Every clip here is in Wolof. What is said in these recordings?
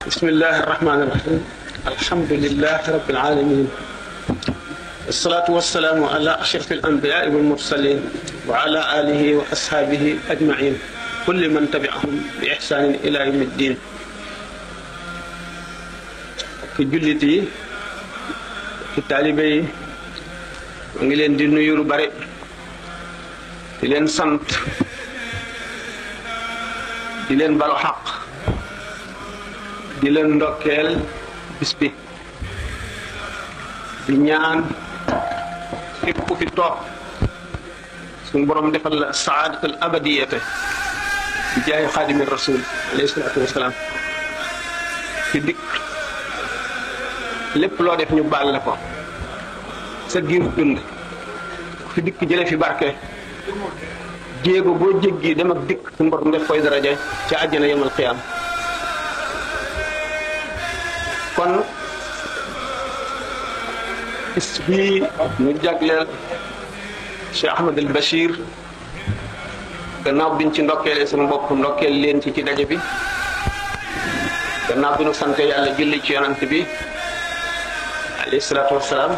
بسم الله الرحمن الرحيم الحمد لله رب العالمين والصلاة والسلام على أشرف الأنبياء والمرسلين وعلى آله وأصحابه أجمعين كل من تبعهم بإحسان إلى يوم الدين في جلتي في طالبي ngi len di nuyu lu bari di len sant di len balu haq di len ndokkel bis bi di ñaan képp ku fi toog sun borom defal la saadatul abadiyata bi jaay xaadimi rasul alayhi salatu wassalam fi dik lépp loo def ñu baal la ko sa giir dund fi dikk jële fi barke jéego boo jéggi dem ak dikk suñu borom def koy daraja ci àjjana yemal xiyaam kon bis bi ñu jagleel Cheikh Ahmed El Bachir gannaaw biñ ci ndokkeelee suñu bopp ndokkeel leen ci daje bi gannaaw bi ñu sante yàlla julli ci yonant bi alayhi salaatu wassalaam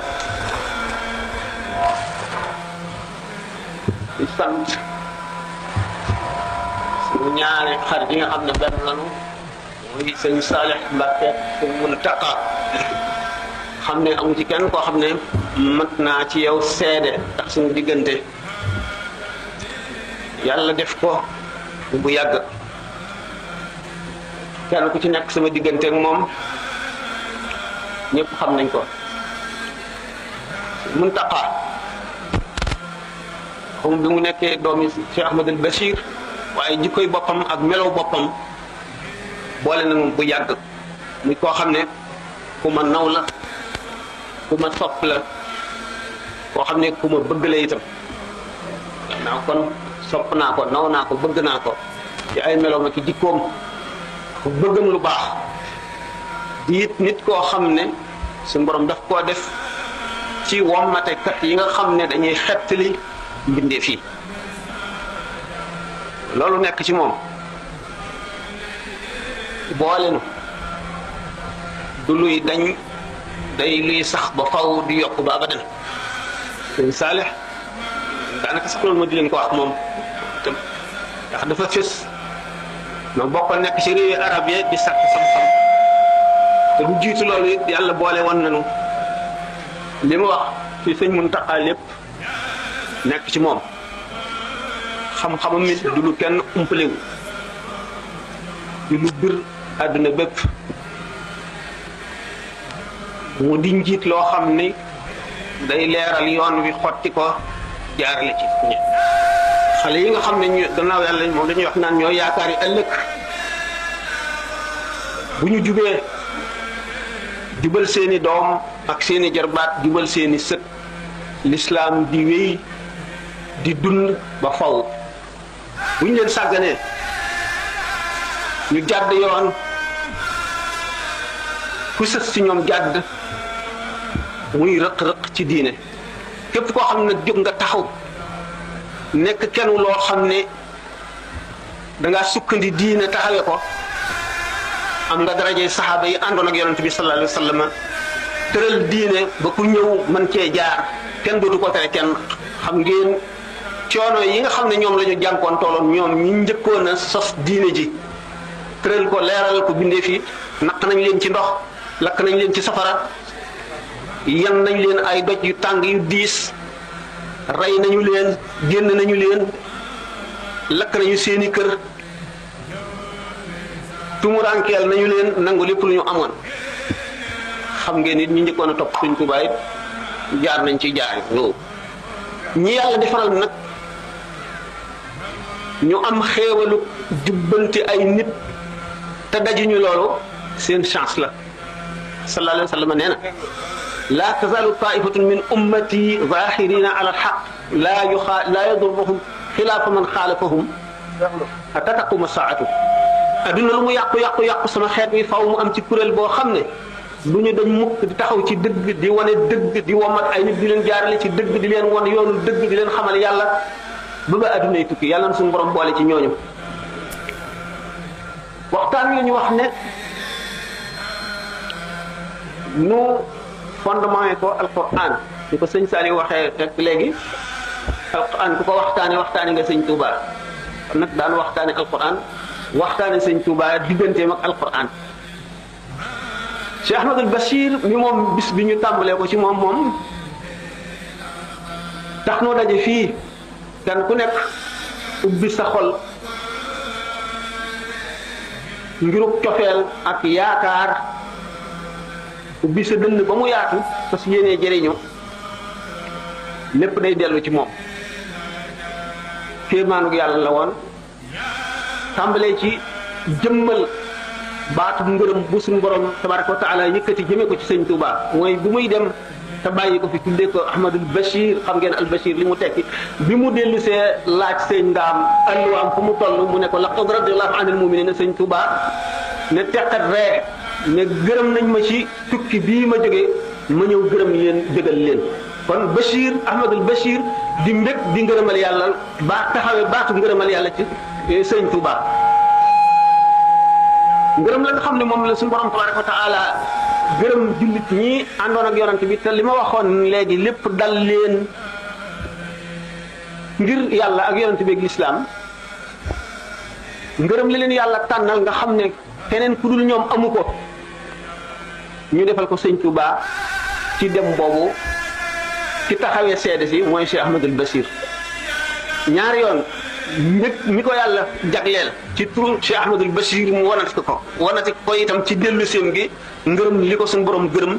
di sant suñu ñaari xarit yi nga xam ne benn lanu muy sëñ Salih Mbacke sëñ Muntaqa xam ne amu ci kenn koo xam ne mat naa ci yow seede ndax suñu diggante yàlla def ko bu yàgg kenn ku ci nekk sama diggante ak moom ñëpp xam nañ ko Muntaqa xam bi mu nekkee doomi Cheikh Ahmed El Bachir waaye jikkoy boppam ak melow boppam boole na moom bu yàgg muy koo xam ne ku ma naw la ku ma sopp la koo xam ne ku ma bëgg la itam naa kon sopp naa ko naw naa ko bëgg naa ko ci ay melow ma ki jikkoom ku bëggam lu baax di it nit koo xam ne suñu borom daf koo def ci wommatekat yi nga xam ne dañuy xettali mbindee fii loolu nekk ci moom boole nu du luy dañ day luy sax ba faw di yokk ba abadan sëñ Saalix daanaka sax loolu ma di leen ko wax moom tam ndax dafa fés noo bokkoon nekk ci réewi arab yi di sàkk xam-xam te du jiitu loolu it yàlla boole woon nañu li mu wax ci sëñ Muntaqa lépp nekk ci moom xam-xamam it du lu kenn umpalewu di lu bir àdduna bépp mu di njiit loo xam ni day leeral yoon wi xotti ko jaarale ci xale yi nga xam ne ñu gannaaw yàlla moom dañuy wax naan ñoo yaakaar yi ëllëg bu ñu jubee jubal seeni doom ak seeni jarbaat jubal seeni sët l'islam di wéy di dund ba faw bu ñu leen sàgganee ñu jàdd yoon ku sës ci ñoom jàdd muy rëq-rëq ci diine képp koo xam ne nag jóg nga taxaw nekk kenn loo xam ne dangaa sukkandi diine taxawee ko am nga darajey saxaaba yi àndoon ak yonent bi sallallahu alayhi wa sallam tëral diine ba ku ñëw mën cee jaar kenn dootu ko tere kenn xam ngeen coono yi nga xam ne ñoom la ñu jànkoon tooloon ñoom ñi njëkkoon a sos diine ji tëral ko leeral ko bindee fi naq nañ leen ci ndox lakk nañ leen ci safara yan nañ leen ay doj yu tàng yu diis rey nañu leen génn nañu leen lakk nañu seeni kër tumuraankeel nañu leen nangu lépp lu ñu amoon xam ngeen nit ñi njëkkoon a topp Sëñ Tuubaa it jaar nañ ci jaar loolu ñi yàlla defaral nag ñu am xéewalu jubbanti ay nit te dajuñu loolu seen chance la sallallahu alayhi wa sallam nee na laa tazaalu taifatun min ummati zahirina ala alxaq laa yadurruhum xilaafa man xaalafahum hatta taquma saatu adduna lu mu yàqu sama xeet wi faw mu am ci kuréel boo xam ne lu ñu dañ mukk di taxaw ci dëgg di wane dëgg di womat ay nit di leen jaarale ci dëgg di leen wan yoonu dëgg di leen xamal yàlla ba ba adduna yi tukki yàlla na suñu borom boole ci ñooñu waxtaan wi ñu wax ne nu fondement ko alquran ni ko sëñ Saliou waxee rek léegi alquran ku ko waxtaane nga sëñ Touba kon nag daan waxtaane alquran waxtaane sëñ Touba digganteem ak alquran Cheikh Ahmadul Bachir mi moom bis bi ñu tàmbalee ko ci moom tax noo daje fii kan ku nekk ubbi sa xol ngirub cofeel ak yaakaar ubbi sa dënn ba mu yaatu parce que yéenee jëriñu lépp day dellu ci moom kéemaanug yàlla la woon tàmbalee ci jëmmal baatu ngërëm bu suñu borom tabaraka wa taala yëkkati jëmee ko ci sëñ Touba mooy bu muy dem te bàyyi ko fi tuddee ko Ahmadul Bachir xam ngeen al Bachir li mu tekki bi mu dellu see laaj sëñ Ndaam alluwaam fu mu toll mu ne ko laqad radiyallahu anil mu'minina sëñ Touba ne teqat ree ne gërëm nañ ma ci tukki bii ma jógee ma ñëw gërëm leen bégal leen kon Bachir Ahmadul Bachir di mbég di ngërëmal yàlla ba taxawee baatu ngërëmal yàlla ci sëñ Touba ngërëm la nga xam ne moom la suñu borom tabaraka wa taala gërëm jullit ñi àndoon ak yonent bi te li ma waxoon léegi lépp dal leen ngir yàlla ak yonent bi ak lislaam ngërëm li leen yàlla tànnal nga xam ne keneen ku dul ñoom amu ko ñu defal ko sëñ Touba ci dem boobu ci taxawee seede si mooy Cheikh Ahmadul Bachir ñaari yoon mbég mi ko yàlla jagleel ci turu Cheikh Ahmadul Bachir mu wanati ko itam ci dellu seen gi ngërëm li ko suñu borom gërëm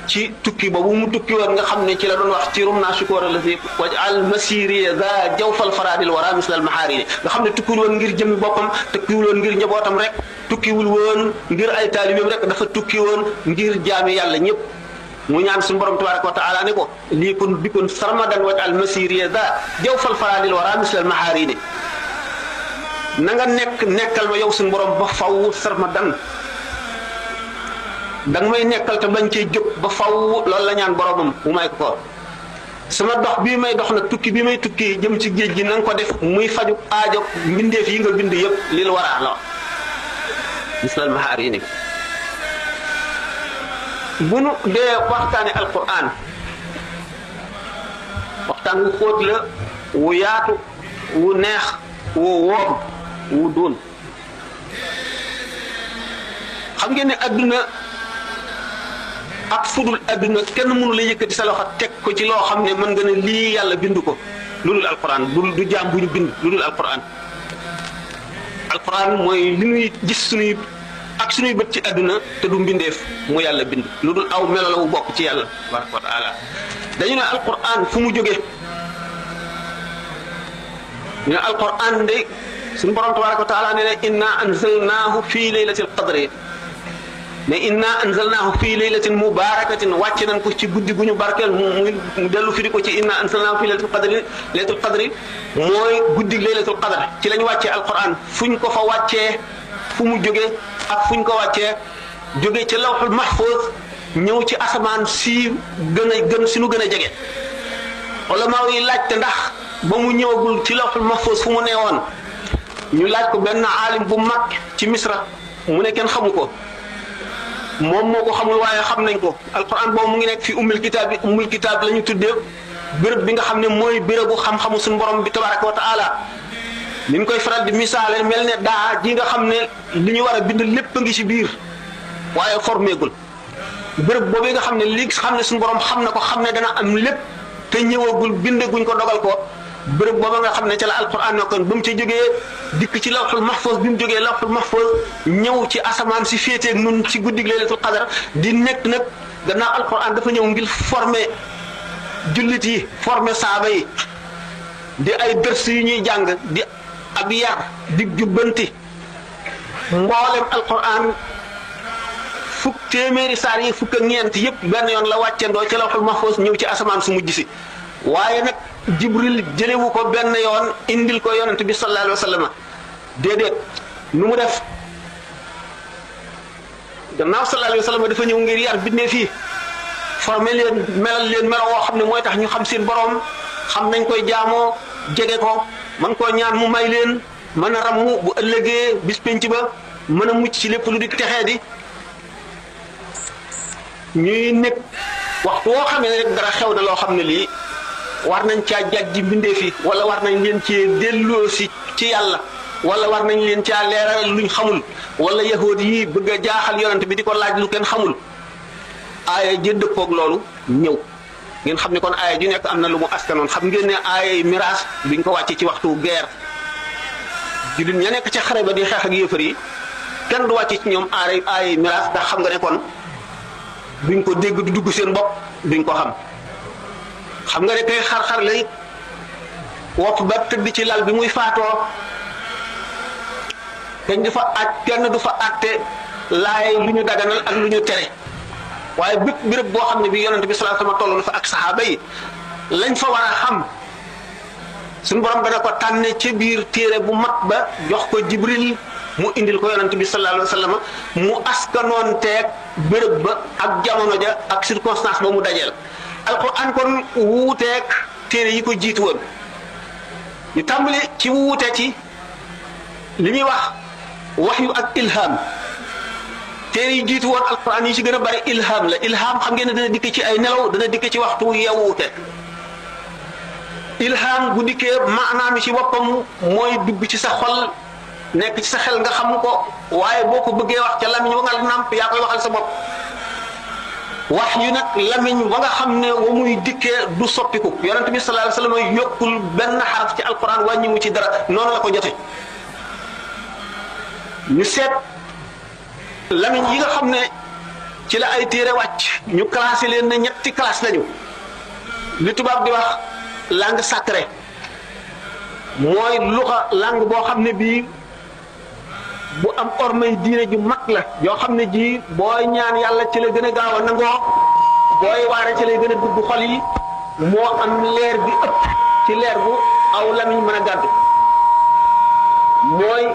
ci tukki boobu mu tukki woon nga xam ne ci la doon wax ci rum naa sukóora la si waj'al masiri za jawfal faradil wara mislal maharini nga xam ne tukkiwul woon ngir jëmmi boppam tukkiwul woon ngir njabootam rek tukkiwul woon ngir ay taalibeem rek dafa tukki woon ngir jaami yàlla ñëpp mu ñaan suñu borom tabaraka wa taala ne ko lii kun bikun sarmadan waj'al masiri za jawfal faradil wara mislal maharini na nga nekkal ma yow suñu borom ba faw sarmadan danga may nekkal te bañ cee jóg ba faw loolu la ñaan boromam mu may ko sama dox bii may dox nag tukki bi may tukki jëm ci géej gi na nga ko def muy faju aajo mbindeef yi nga bind yëpp lil waraa la mislal mahaar yi ni bu nu dee waxtaane alquran waxtaan wu xóot la wu yaatu wu neex wu woom wu doon xam ngeen ne adduna ak fudul adduna kenn mënu la yëkkati sa loxo teg ko ci loo xam ne mën nga ne lii yàlla bindu ko lu dul alquran du jaam bu ñu bind lu dul alquran alquran mooy li ñuy gis suñuy ak suñuy bët ci adduna te du mbindeef mu yàlla bind lu dul aw melo la wu bokk ci yàlla tabaraka wa taala dañu ne alquran fu mu jógee ñu ne alquran de suñu borom tabaraka wa taala ne inna anzalnaahu fii laylatil qadri ne inna anzalnaahu fii laylatin mubarakatin wàcce nañ ko ci guddi gu ñu barkeel mu dellu firi ko ci inna anzalnaahu fii laylatul qadri mooy guddi laylatul qadr ci lañ wàccee alquran fuñ ko fa wàccee fu mu jógee ak fuñ ko wàccee jógee ci lawhul mahfuz ñëw ci asamaan si gën si nu gën a jege ulama yi laajte ndax ba mu ñëwagul ci lawhul mahfuz fu mu neewoon ñu laaj ko benn aalim bu mag ci misra mu ne kenn xamu ko moom moo ko xamul waaye xam nañ ko alquran boobu mu ngi nekk fi ummul kitaab la ñu tuddee béréb bi nga xam ne mooy bérébu xam-xamu suñu borom bi tabaraka wa taala li ñu koy faral di misaale mel ne daa ji nga xam ne li ñu war a bind lépp a ngi ci biir waaye formeegul béréb boobu nga xam ne li xam ne suñu borom xam na ko xam ne dana am lépp te ñëwagul bindeguñ ko dogal ko béréb booba nga xam ne ca la alquran nekkoon ba mu ca jógee dikk ci lawhul mahfuz bi mu jógee lawhul mahfuz ñëw ci asamaan si féeteeg nun ci guddig laylatul qadar di nekk nag gannaaw alquran dafa ñëw ngir former jullit yi former saaba yi di ay dërs yu ñuy jàng di ab yar di jubbanti mboolem alquran téeméeri saar yi fukk ak ñeent yëpp benn yoon la wàccendoo ci lawhul mahfuz ñëw ci asamaan su mujj si waaye nag jibril jëlewu ko benn yoon indil ko yonent bi sallallahu alayhi wa sallam déedéet nu mu def gannaaw sallallahu alayhi wa sallam dafa ñëw ngir yar bindee fii formé leen melal leen melo woo xam ne mooy tax ñu xam seen borom xam nañ koy jaamoo jege ko man koo ñaan mu may leen mën a ramu bu ëllëgee bis penc ba mën a mucc ci lépp lu di texee di ñuy nekk waxtu woo xamee rek dara xew na loo xam ne lii war nañ caa jàjji mbindeef yi wala war nañ leen cee delloosi ci yàlla wala war nañ leen caa leeral luñ xamul wala yahood yi bëgg a jaaxal yonent bi di ko laaj lu kenn xamul aaya ji dëppoog loolu ñëw ngeen xam ne kon aaya ju nekk am na lu mu askanoon xam ngeen ne aaya miraas biñ ko wàccee ci waxtu guerre jullit ña nekk ca xare ba di xeex ak yéefar yi kenn du wàcce ci ñoom aaya miraas ndax xam nga ne kon duñ ko dégg du dugg seen bopp duñ ko xam nga ne kay xar-xar lay wopp ba tëdd ci lal bi muy faatoo dañ du fa kenn du fa àtte laay lu ñu daganal ak lu ñu tere waaye bépp béréb boo xam ne bi yonent bi sallallahu alayhi wasallam tollu na fa ak saxaaba yi lañ fa war a xam suñu borom dana ko tànne ca biir téere bu mag ba jox ko Jibril mu indil ko yonent bi sallallahu alayhi wasallam mu askanoon teeg béréb ba ak jamono ja ak circonstance ba mu dajeel alquran kon wuuteeg téere yi ko jiitu woon ñu tàmbali ci wuute ci li ñuy wax yu ak ilham téere yi jiitu woon alquran yi ci gën a bari ilham la ilham xam ngeen ne dana dikk ci ay nelaw dana dikk ci waxtu yewwute ilham bu dikkee maanaam ci boppam mooy dugg ci sa xol nekk ci sa xel nga xam ko waaye boo ko bëggee wax ca lamiñ wa nga nàmp yaa koy waxal sa bopp wax yu nag lamiñ wa nga xam ne wa muy dikkee du soppiku yonent bi sallallahu alayhi wasallam yokkul benn xaraf ci alquran wàññiwu ci dara noonu la ko jote ñu seet lamiñ yi nga xam ne ci la ay téere wàcc ñu classé leen ne ñetti classe lañu li tubaab di wax langue sacrée mooy luxa langue boo xam ne bii bu am ormay diine ju mag la yoo xam ne ji booy ñaan yàlla ci la gën a gaaw a nangoo booy waare ci lay gën a dugg xol yi moo am leer bi ëpp ci leer bu aw lamiñ mën a gàddu mooy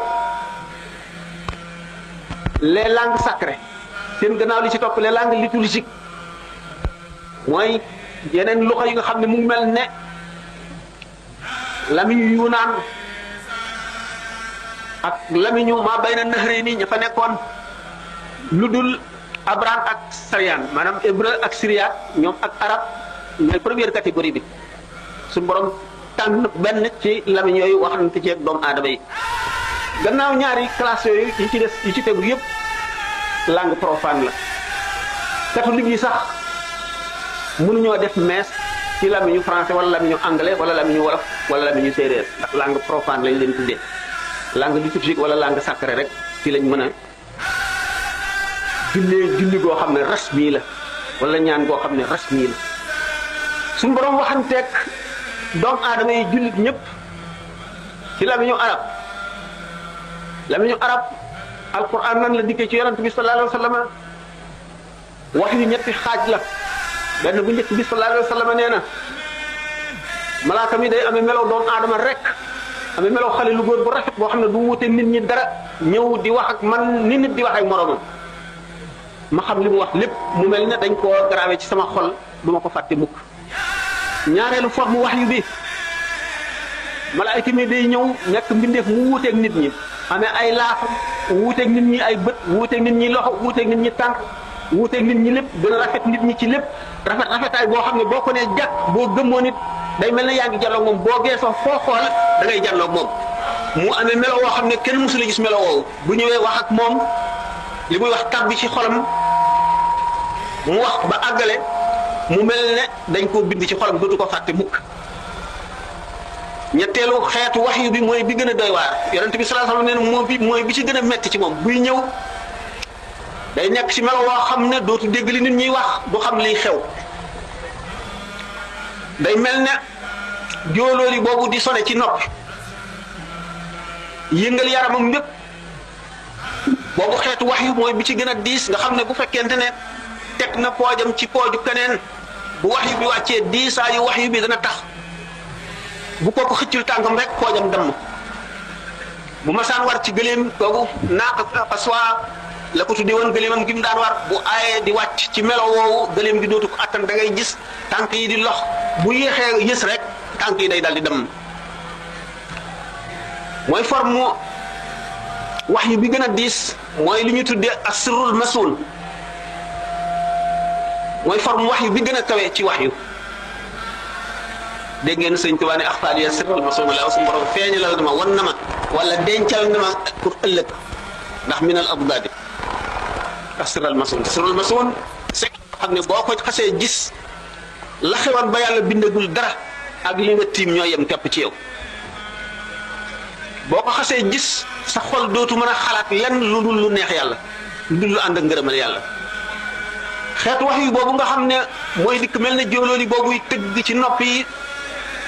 les langues sacrées seen gannaaw li ci topp les langues liturgiques mooy yeneen luxa yi nga xam ne mu mel ne lamiñu yunaan ak lamiñu maa bayna nahrayni ña fa nekkoon lu dul abran ak sariyaan maanaam hébreu ak syriaque ñoom ak arab ñooy première catégorie bi suñu borom tànn benn ci lamiñ yooyu waxante ci ak doomu aadama yi gannaaw ñaari classe yooyu yi ci des yi ci tegu yëpp langue profane la catholique yi sax mënuñoo def messe ci lamiñu français wala lamiñu anglais wala lamiñu wolof wala lamiñu séeréer ndax langue profane lañ leen tuddee langue liturgique wala langue sacrée rek ci lañ mën a julli goo xam ne rasmi la wala ñaan goo xam ne rasmi la suñu borom waxanteeg doomu aadama yi jullit ñëpp ci lamiñu arab alquran nan la dikkee ci yonent bi sallallahu alayhi wasallam wax yu ñetti xaaj la benn bu njëkk bi sallallahu alayhi wasallam nee na malaaka mi day amee melow doomu aadama rek amee melow xale lu góor bu rafet boo xam ne du wute nit ñi dara ñëw di wax ak man ni nit di wax ak moromam ma xam li mu wax lépp mu mel ne dañ koo gravé ci sama xol du ma ko fàtte mukk ñaareelu forme wax yu bi malaayka mi day ñëw nekk mbindeef mu wuuteeg nit ñi amee ay laafam wuuteeg nit ñi ay bët wuuteeg nit ñi loxo wuuteeg nit ñi tànk wuuteeg nit ñi lépp gën a rafet nit ñi ci lépp rafetaay boo xam ne boo ko nee jàkk boo gëmmoo nit day mel ne yaa ngi jàlloog moom boo geesoo foo xool da ngay jàlloog moom mu amee melo woo xam ne kenn mësu la gis melo woowu bu ñëwee wax ak moom li muy wax tab bi ci xolam mu wax ba àggale mu mel ne dañ koo bind ci xolam dootu ko fàtte mukk ñetteelu xeetu wax yu bi mooy bi gën a doy waar yonent bi sallallahu alayhi wasallam nee na mooy bi ci gën a metti ci moom buy ñëw day nekk ci melo woo xam ne dootu dégg li nit ñuy wax du xam liy xew day mel ne jóolooli boobu di sone ci nopp yëngal yaramam lépp boobu xeetu wax yu mooy bi ci gën a diis nga xam ne bu fekkente ne teg na poojam ci pooju keneen bu wax yu bi wàccee diisaayu wax yu bi dana tax bu kooku xëccul tànkam rek poojam damm bu masaan war ci gëléem kooku naaq aswa la ko tuddee woon gëléemam gi mu daan war bu aayee di wàcc ci melo woowu gëléem gi dootu ko attan da ngay gis tànk yi di lox bu yéexee yës rek tànk yi day dal di dem mooy forme wax yu bi gën a diis mooy li ñu tuddee asrul masul mooy forme wax yu bi gën a kawe ci wax yu dégg ngeen sëñ Tuubaa ne axfaal ya sirral masoon la suñu borom feeñalal na ma wan na ma wala dencal na ma pour ëllëg ndax minal abdaadi ak sirral masoon c'est xam ne boo ko xasee gis la xewoon ba yàlla bindagul dara ak li nga tiim ñoo yem képp ci yow boo ko xasee gis sa xol dootu mën a xalaat lenn lu dul lu neex yàlla lu dul lu ànd ak ngërëmal yàlla xeetu wax yu boobu nga xam ne mooy dikk mel ne jóolooli boobu tëgg ci nopp yi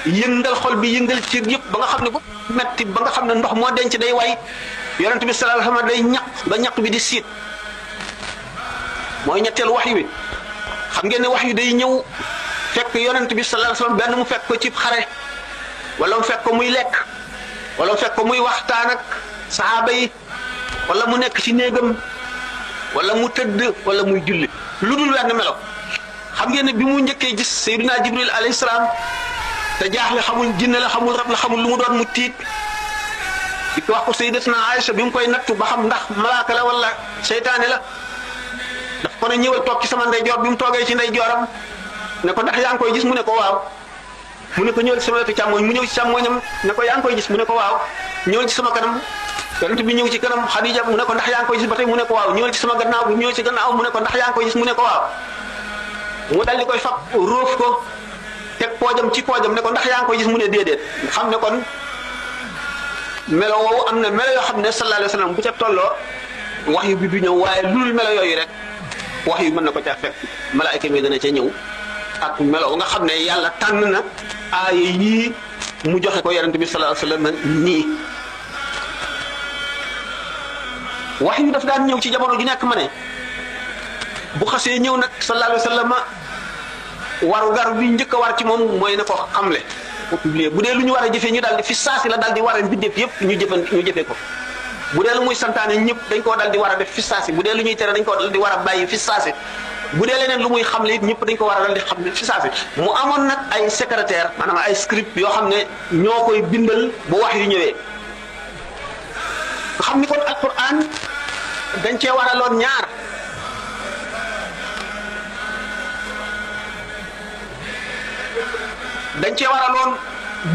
yëngal xol bi yëngal ci yëpp ba nga xam ne bu metti ba nga xam ne ndox moo denc day way yonent bi sallallahu alayhi wasallam day ñaq ba ñaq bi di siit mooy ñetteelu wax wi xam ngeen ne wax yu day ñëw fekk yonent bi sallallahu alayhi wasallam benn mu fekk ko ci xare wala mu fekk ko muy lekk wala mu fekk ko muy waxtaan ak saxaaba yi wala mu nekk ci néegam wala mu tëdd wala muy julli lu dul wenn melo xam ngeen ne bi mu njëkkee gis Seydina Jibril alayhi salaam te jaaxle xamul jinne la xamul rab la xamul lu mu doon mu tiit di ko wax ko Sayyidatuna Aïcha bi mu koy nattu ba xam ndax malaaka la wala seytaane la daf ko ne ñëwal toog ci sama ndeyjoor bi mu toogee ci ndeyjooram ne ko ndax yaa ngi koy gis mu ne ko waaw mu ne ko ñëwal ci sama wetu càmmooñ mu ñëw ci càmmooñam ne ko yaa ngi koy gis mu ne ko waaw ñëwal ci sama kanam yonent bi ñëw ci kanam Xadija mu ne ko ndax yaa ngi koy gis ba tey mu ne ko waaw ñëwal ci sama gannaaw bi ñëw ci gannaaw mu ne ko ndax yaa ngi koy gis mu ne ko waaw mu dal di koy fab róof ko teg poojam ci poojam ne ko ndax yaa ngi koy gis mu ne déedéet xam ne kon melo woowu am na melo yoo xam ne sallallahu alayhi wa sallam bu ca tolloo wax yu bi du ñëw waaye lul melo yooyu rek wax yu mën na ko caa fekk malaayka mi dana ca ñëw ak melo nga xam ne yàlla tànn na aaya yii mu joxe ko yonent bi sallallahu alayhi wa sallam nii wax yu daf daan ñëw ci jamono ju nekk ma ne bu xasee ñëw nag sallallahu alayhi wa sallam waru gar bi njëkk a war ci moom mooy na ko xamle ko publier bu dee lu ñu war a jëfee ñu daal di fi saasi la daal di war a mbindeef yëpp ñu jëfee ko bu dee lu muy santaane ñëpp dañ koo daal di war a def fi saasi bu dee lu ñuy tere dañ koo daal di war a bàyyi fi saasi bu dee leneen lu muy xamle it ñëpp dañ ko war a daal di xam fi saasi mu amoon nag ay secrétaire maanaam ay script yoo xam ne ñoo koy bindal bu wax yu ñëwee nga xam ni kon alquran dañ cee waraloon ñaar dañ cee waraloon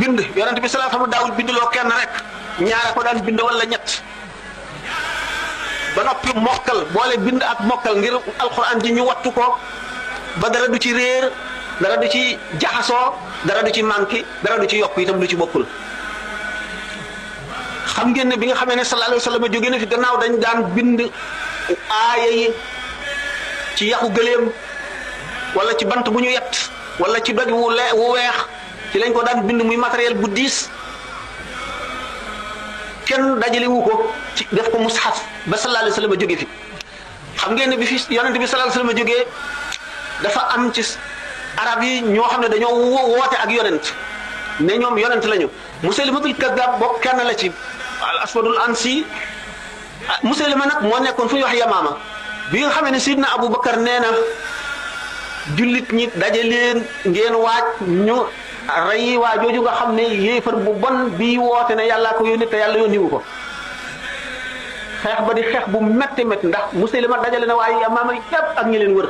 bind yonent bi sallallahu alayhi wasallam daawul bindloo kenn rek ñaare ko daan bind wala ñett ba noppi mokkal boole bind ak mokkal ngir alquran ji ñu wattu ko ba dara du ci réer dara du ci jaxasoo dara du ci manqué dara du ci yokk itam du ci bokkul xam ngeen ne bi nga xamee ne sallallahu alayhi wasallam jóge na fi gannaaw dañ daan bind aaya yi ci yaxu gëléem wala ci bant bu ñu yett wala ci doj wu weex ci lañ ko daan bind muy matériel bu diis kenn dajale wu ko ci def ko mushaf ba sallallahu alayhi wasallam jóge fi xam ngeen ne bi fi yonent bi sallallahu alayhi wasallam jógee dafa am ci arab yi ñoo xam ne dañoo woote ak yonent ne ñoom yonent lañu Musaylimatul Kaddaab bokk kenn la ci al aswadul ansi Musaylima nag moo nekkoon fu ñuy wax Yamaama bi nga xamee ne Sidna Abu Bakar nee na jullit ñi daje leen ngeen waaj ñu rey waa jooju nga xam ne yéefar bu bon bii woote ne yàllaa ko yónni te yàlla yónniwu ko xeex ba di xeex bu métti métti ndax Musaylima dajale na waaye Yamaama yépp ak ñi leen wër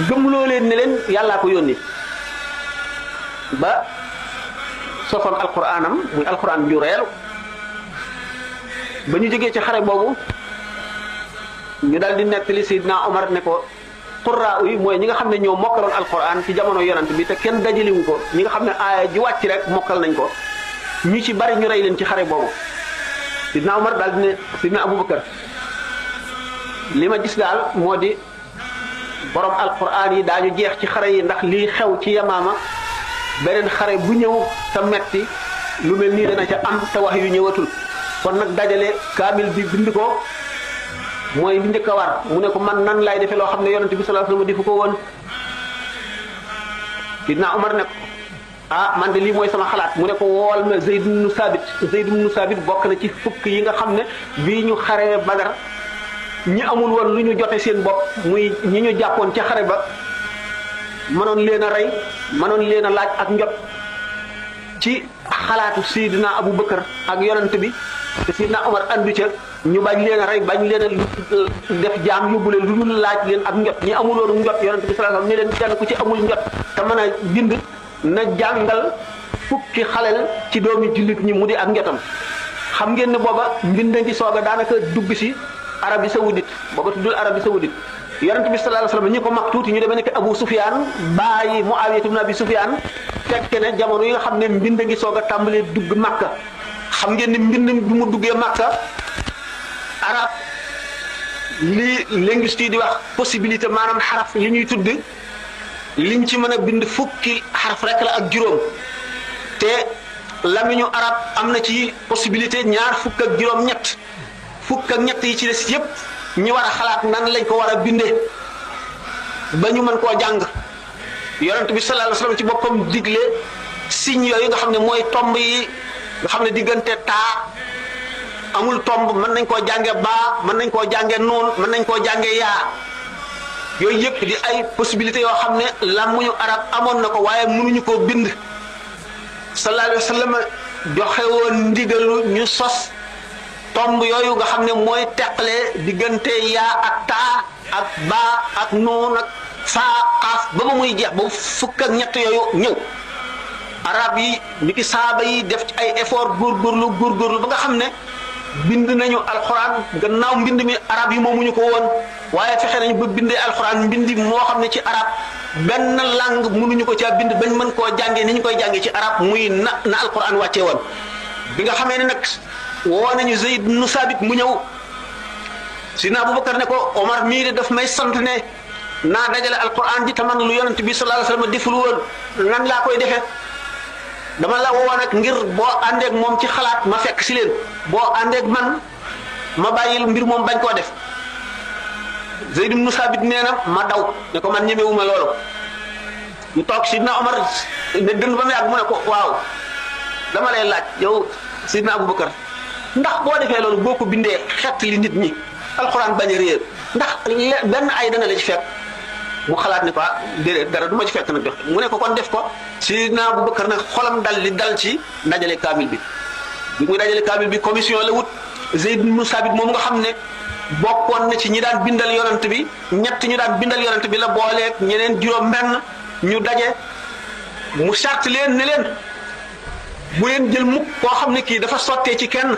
gëmloo leen ne leen yàllaa ko yónni ba sofoon alquranam muy alquran ju reelu ba ñu jógee ci xare boobu ñu daal di nettali Seydina Omar ne ko qurra yi mooy ñi nga xam ne ñoo mokkaloon alquran ci jamono yonent bi te kenn dajaliwu ko ñi nga xam ne aaya ji wàcc rek mokkal nañ ko ñu ci bari ñu rey leen ci xare boobu Seydina Omar daal di ne Seydina Aboubacar li ma gis daal moo di borom alquran yi daañu jeex ci xare yi ndax lii xew ci Yamaama beneen xare bu ñëw te metti lu mel nii dana ca am te wax yu ñëwatul kon nag dajale kaamil bi bind ko mooy li njëkk a war mu ne ko man nan laay defee loo xam ne yonent bi sallallahu alayhi wasallam defu ko woon Sidna Umar ne ko ah man de lii mooy sama xalaat mu ne ko wool ma Zayd ibn Sabit bokk na ci fukk yi nga xam ne bii ñu xaree Badar ñi amul woon lu ñu jote seen bopp muy ñi ñu jàppoon ca xare ba mënoon leen a rey mënoon leen a laaj ak njot ci xalaatu Seydina Abu Bakar ak yonent bi te Sidna Omar andu ca ñu bañ leen a rey bañ leen a def jaam yóbbu leen lu dul laaj leen ak njot ñi amul woon njot yonent bi sallallahu alayhi wasallam ne leen kenn ku ci amul njot te mën a bind na jàngal fukki xalel ci doomi jullit ñi mu di ak njotam xam ngeen ne booba mbind ngi soog a daanaka dugg si Arabie Saoudite booba tuddul Arabie Saoudite yonent bi sallallahu alayhi wasallam ñi ko mag tuuti ñu demee nekk Abu Sufyan bàyyi Muawiya ibn Abi Sufyan fekke ne jamono yi nga xam ne mbind ngi soog a tàmbalee dugg Makka xam ngeen ne mbind bi mu duggee Makka arab li linguiste yi di wax possibilité maanaam xaraf li ñuy tudd liñ ci mën a bind fukki xaraf rek la ak juróom te lamiñu arab am na ci possibilité ñaar fukk ak juróom ñett fukk ak ñett yi ci des yépp ñu war a xalaat nan lañ ko war a bindee ba ñu mën koo jàng yonent bi sallallahu alayhi wasallam ci boppam digle signe yooyu nga xam ne mooy tomb yi nga xam ne diggante taa amul tomb mën nañ koo jànge baa mën nañ koo jànge noon mën nañ koo jànge yaa yooyu yëpp di ay possibilités yoo xam ne làmmuñu arab amoon na ko waaye mënuñu koo bind sallallahu alayhi wasallam joxe woon ndigalu ñu sos tomb yooyu nga xam ne mooy teqale diggante yaa ak taa ak baa ak noon ak faa xaaf ba muy jeex ba fukk ak ñett yooyu ñëw arab yi ni ki saaba yi def ci ay effort góorgóorlu ba nga xam ne bind nañu alxuraan gannaaw mbind mi arab yi moomuñu ko woon waaye fexe nañu ba bindee alxuraan mbindi moo xam ne ci arab benn langue mënuñu ko caa bind bañ mën koo jàngee ni ñu koy jàngee ci arab muy na alxuraan wàccee woon bi nga xamee ne nag woo nañu Zayd ibn Sabit mu ñëw Sidna Abubakar ne ko Omar mii de daf may sant ne naa dajale alxuraan ji te man lu yonent bi sallallahu alayhi wasallam deful woon nan laa koy defee dama la woo nag ngir boo àndeeg moom ci xalaat ma fekk si leen boo àndeeg man ma bàyyil mbir moom bañ koo def Zayd ibn Sabit nee na ma daw ne ko man ñemewuma loolu ñu toog Sidna Omar ne dënd ba mu yàgg mu ne ko waaw dama lay laaj yow Sidna Abubakar ndax boo defee loolu boo ko bindee xett li nit ñi alxuraan bañ a réer ndax benn ay dana la ci fekk mu xalaat ne ko déedéet dara du ma ci fekk nag jox mu ne ko kon def ko Sidna Abubakar nag xolam dal ci dajale kaamil bi muy dajale kaamil bi commission la wut Zayd ibn Sabit moom nga xam ne bokkoon na ci ñi daan bindal yonent bi ñett ñu daan bindal yonent bi la booleeg ñeneen juróom benn ñu daje mu charte leen ne leen bu leen jël mukk koo xam ne kii dafa sottee ci kenn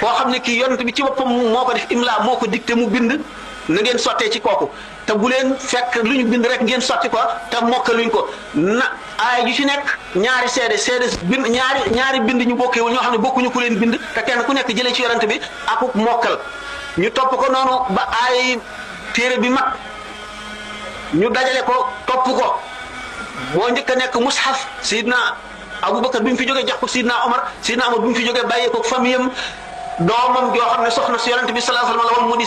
koo xam ne kii yonent bi ci boppam moo ko def imla moo ko dicté mu bind na ngeen sottee ci kooku te bu leen fekk lu ñu bind rek ngeen sotti ko te mokkaluñ ko na aay ju ci nekk ñaari seede bind ñaari bind ñu bokkewul ñoo xam ne bokkuñu ku leen bind te kenn ku nekk jëlee ci yonent bi akuk mokkal ñu topp ko noonu ba aay téere bi mat ñu dajale ko topp ko moo njëkk a nekk mushaf Sidna Abubakar bi mu fi jógee jox ko Sidna Omar bi mu fi jógee bàyyee ko famiyam doomam joo xam ne soxna si yonent bi sallallahu alayhi wasallam la woon mu di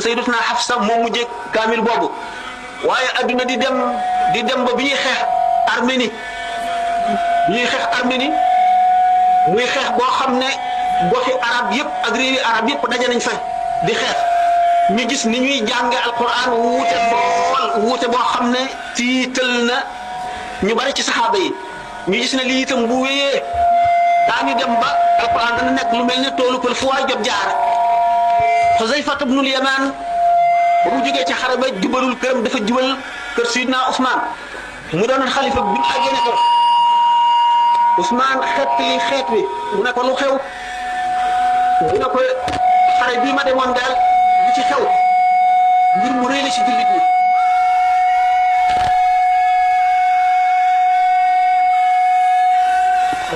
Sayyidatuna Hafsa moom mu jég kaamil boobu waaye adduna di dem ba bi ñuy xeex Arménie muy xeex boo xam ne goxi arab yëpp ak réewi arab yëpp daje nañ fa di xeex ñu gis ni ñuy jànge alquran wuute boo xam ne tiital na ñu bari ci saxaaba yi ñu gis ne lii itam bu wéyee daañu dem ba alquran dana nekk lu mel ne toolu pël fu waay jot jaar Xuzayfa ibnul Yamaan ba mu jógee ci xare ba jubalul këram dafa jubal kër Sidna Ousmane mu doonoon xalifa bi mu àggee ne ko Ousmane xeet wi mu ne ko lu xew mu ne ko xare bii ma demoon daal li ci xew mbir mu rëy la ci jullit ñi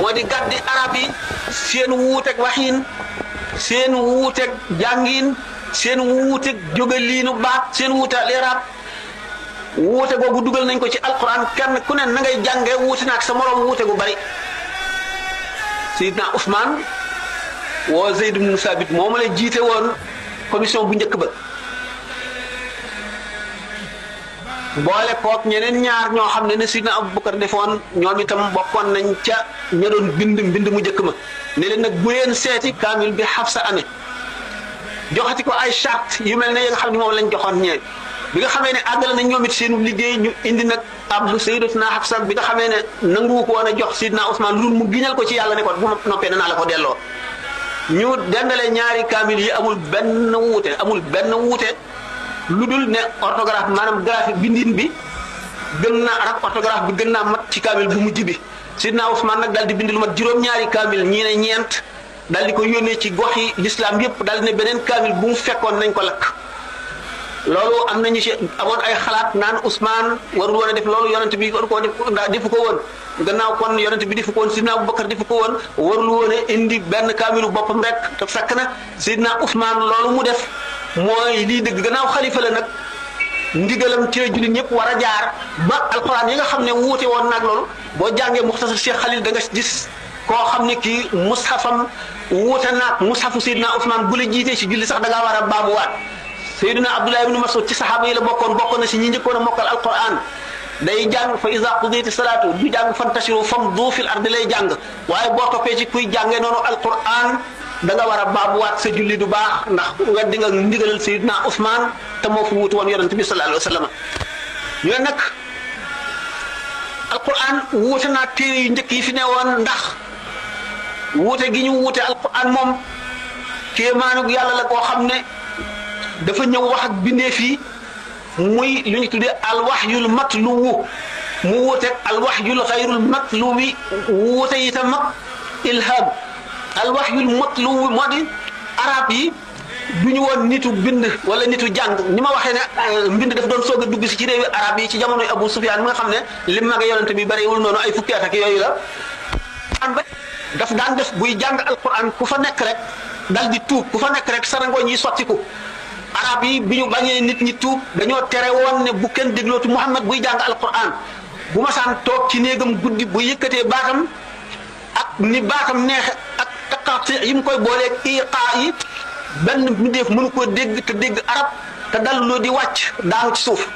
moo di gàddi arab yi seen wuuteeg waxiin seen wuuteeg jàngiin seen wuuteeg jógaliinu baat seen wuuteeg leeraab wuute googu dugal nañ ko ci alquran kenn ku ne na ngay jàngee wuute na ak sa morom wuute gu bari Sidna Ousmane woo Zayd ibn Sabit moo ma la jiite woon commission bu njëkk ba boole koog ñeneen ñaar ñoo xam ne Sidna Abubakar defoon ñoom itam bokkoon nañ ca ña doon bind mu njëkk ma ne leen nag bu leen seeti kaamil bi Hafsa amee joxati ko ay charte yu mel ne yi nga xam ne moom lañ joxoon ñee bi nga xamee ne àggale nañ ñoom it seenu liggéey ñu indi nag ab Sayyidatuna Hafsa bi nga xamee ne nanguwu ko woon a jox Sidna Ousmane lu mu giñal ko ci yàlla ne ko bu ma noppee naa la ko delloo ñu dendale ñaari kaamil yi amul benn wuute lu dul ne orthographe maanaam graphique bindin bi gën naa arab orthographe bi gën naa mat ci kaamil bu mujj bi Sidna Ousmane nag daal di bind lu mat juróom-ñaari kaamil ñii ne ñeent daal di ko yónnee ci goxi l'islam yépp daal di ne beneen kaamil bu mu fekkoon nañ ko lakk loolu am nañu ci amoon ay xalaat naan Ousmane warul woon a def loolu yonent bi war koo def defu ko woon gannaaw kon yonent bi defu ko woon Sidna Abubakar defu ko woon warul woon a indi benn kaamilu boppam rek te fekk na Sidna Ousmane loolu mu def mooy lii dëgg gannaaw xalifa la nag ndigalam ci jullit ñëpp war a jaar ba alquran yi nga xam ne wuute woon nag loolu boo jàngee muxtasar Cheikh Khalil da nga gis koo xam ne kii mushafam wuute naag mushafu Seydina Ousmane bu la jiitee ci julli sax da ngaa war a baamuwaat Seydina Abdullah ibn Mas'ud ci saxaaba yi la bokkoon na si ñi njëkkoon a mokkal alquran day jàng fa iza qudiyati salaatu du jàng fantashiru famdu fil ardi lay jàng waaye boo toppee ci kuy jàngee noonu alquran da nga war a baabuwaat sa julli du baax ndax weddi nga ndigalal Seydina Ousmane te moo fi wutu woon yonent bi sallallahu alayhi wa sallam ñu ne nag alquran wuute naa téere yu njëkk yi fi ne woon ndax wuute gi ñu wuute alquran moom kéemaanu yàlla la koo xam ne dafa ñëw wax ak bindeef yi muy lu ñu tuddee alwahyul matluwu mu wuuteeg alwahyul xayrul matluwi wuute itam ak ilham alwahyul matluwi moo di arab yi du ñu woon nitu bind wala nitu jàng ni ma waxee ne mbind daf doon soog a dugg si ci réewi arab yi ci jamonoy Abu Sufyaan mi nga xam ne lim mag yonent bi bariwul noonu ay fukki at ak yooyu la daf daan def buy jàng alquran ku fa nekk rek dal di tuub ku fa nekk rek sarangooñ yi sottiku arab yi bi ñu bañee nit ñi tuub dañoo tere woon ne bu kenn déglootu Muhammad buy jàng alquran bu masaan toog ci néegam guddi bu yëkkatee baatam ak ni baatam neexe ak taqaat yi mu koy booleeg iqaa yi benn mbindeef mënu koo dégg te dégg arab te dalloo di wàcc daanu ci suuf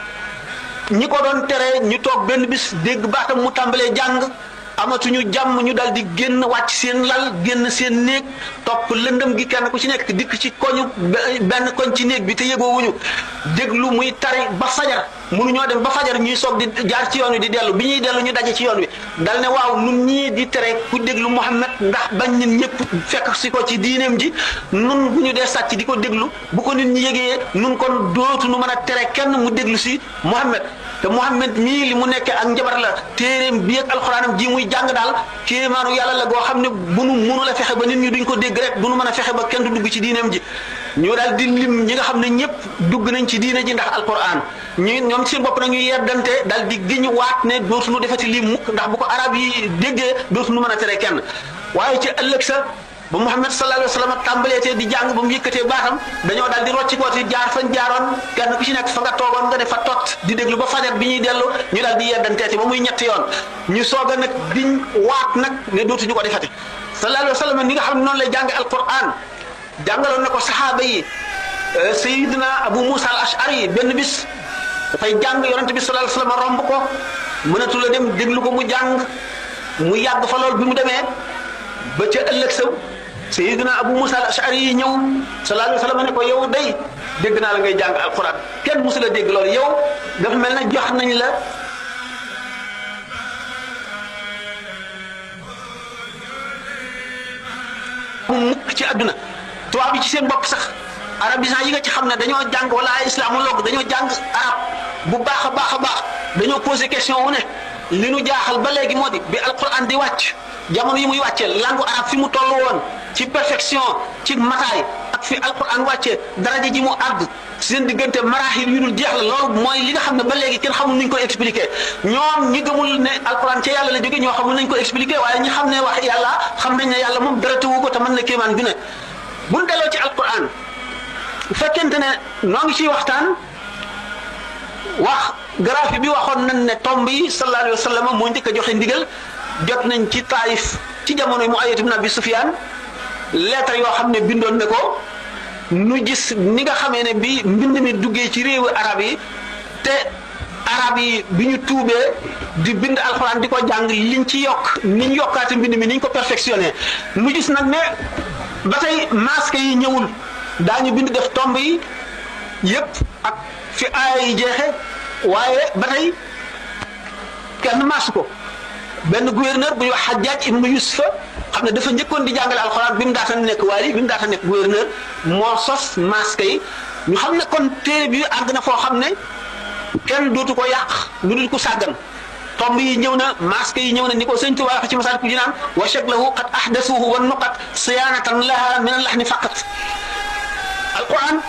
ñi ko doon tere ñu toog benn bis dégg baatam mu tàmbalee jàng amatuñu jàmm ñu dal di génn wàcc seen lal génn seen néeg topp lëndëm gi kenn ku ci nekk dikk ci koñu benn koñ ci néeg bi te yëgoowuñu déglu muy tari ba fajar mënuñoo dem ba fajar ñuy soog di jaar ci yoon wi di dellu bi ñuy dellu ñu daje ci yoon wi dal ne waaw nun ñii di tere ku déglu Muhammad ndax bañ nit ñëpp fekk si ko ci diineem ji nun bu ñu dee sàcc di ko déglu bu ko nit ñi yëgee nun kon dootu nu mën a tere kenn mu déglu si Muhammad te Muhammad mii li mu nekkee ak njabar la téeréem bi ak alxuraanam ji muy jàng daal kéemaanu yàlla la goo xam ne bu nu mënu la fexe ba nit ñi duñ ko dégg rek du nu mën a fexe ba kenn du dugg ci diineem ji ñu daal di lim ñi nga xam ne ñëpp dugg nañ ci diine ji ndax alquran ñoom seen bopp nag ñu yeddante daal di giñ waat ne dootuñu defati lii mukk ndax bu ko arab yi déggee dootuñu mën a tere kenn waaye ci ëllëg sa ba Muhammad sallallahu alayhi wa sallam tàmbaleetee di jàng ba mu yëkkatee baatam dañoo daal di rocci kooti jaar fañ jaaroon kenn ku ci nekk fa nga toogoon nga defa tot di déglu ba fajar bi ñuy dellu ñu daal di yeddanteeti ba muy ñetti yoon ñu soog a nag diñ waat nag ne dootuñu ko defati sallallahu alayhi wa sallam ni nga xam ne noonu lay jàng alquran jàngaloon na ko saxaaba yi Sayyidina Abu Musa al-Ash'ari benn bis dafay jàng yonent bi sallallahu alayhi wa sallam romb ko mënatu la dem déglu ko mu jàng mu yàgg fa lool bi mu demee ba ca ëllëg sa Sayyidina Abu Musa al-Ash'ari yi ñëw sallallahu alayhi wa sallam ne ko yow day dégg naa la ngay jàng alquran kenn musu la dégg loolu yow dafa mel na jox nañ la mukk ci àdduna tubaab yi ci seen bopp sax arabisant yi nga ci xam ne dañoo jàng wala ay islamologue dañoo jàng arab bu baax a baax a baax dañoo posé question wu ne li nu jaaxal ba léegi moo di bi alquran di wàcc jamono yi muy wàccee langue arabe fi mu toll woon ci perfection ci mataay ak fi alquran wàccee daraja ji mu àgg seen diggante maraaxil yu dul jeex la loolu mooy li nga xam ne ba léegi kenn xamul nuñ ko expliqué ñoom ñi gëmul ne alquran ca yàlla la jóge ñoo xamul nañ ko expliqué waaye ñi xam ne wax yàlla xam nañ ne yàlla moom dara tëwu ko te mën na kéemaan bi ne buñ delloo ci alquran bu fekkente ne noo ngi ciy waxtaan wax graphe bi waxoon nañ ne tomb yi sallallahu alayhi wa sallam moo njëkk a joxe ndigal jot nañ ci Taayif ci jamono Muawiya ibn Abi Sufyaan lettre yoo xam ne bindoon ne ko nu gis ni nga xamee ne bi mbind mi duggee ci réewu arab yi te arab yi bi ñu tuubee di bind alxuraan di ko jàng liñ ci yokk niñ yokkaate mbind mi niñ ko perfectionné nu gis nag ne ba tey masque yi ñëwul daañu bind def tomb yi yépp ak fi aaya yi jeexe waaye ba tey kenn maas ko benn gouverneur bu ñuy wax Hajjaj ibnu Yusufa xam ne dafa njëkkoon di jàngale alxuraan bi mu daata nekk waali bi mu daata nekk gouverneur moo sos masque yi ñu xam ne kon téere bi àgg na foo xam ne kenn dootu ko yàq lu dul ko sàggan tomb yi ñëw na masque yi ñëw na ni ko sëñ Tuubaa wax ci Masaalikul Jinaan wa shaklahu qad ahdasuhu wa nuqat siyaanatan laha min al-lahni faqat alquran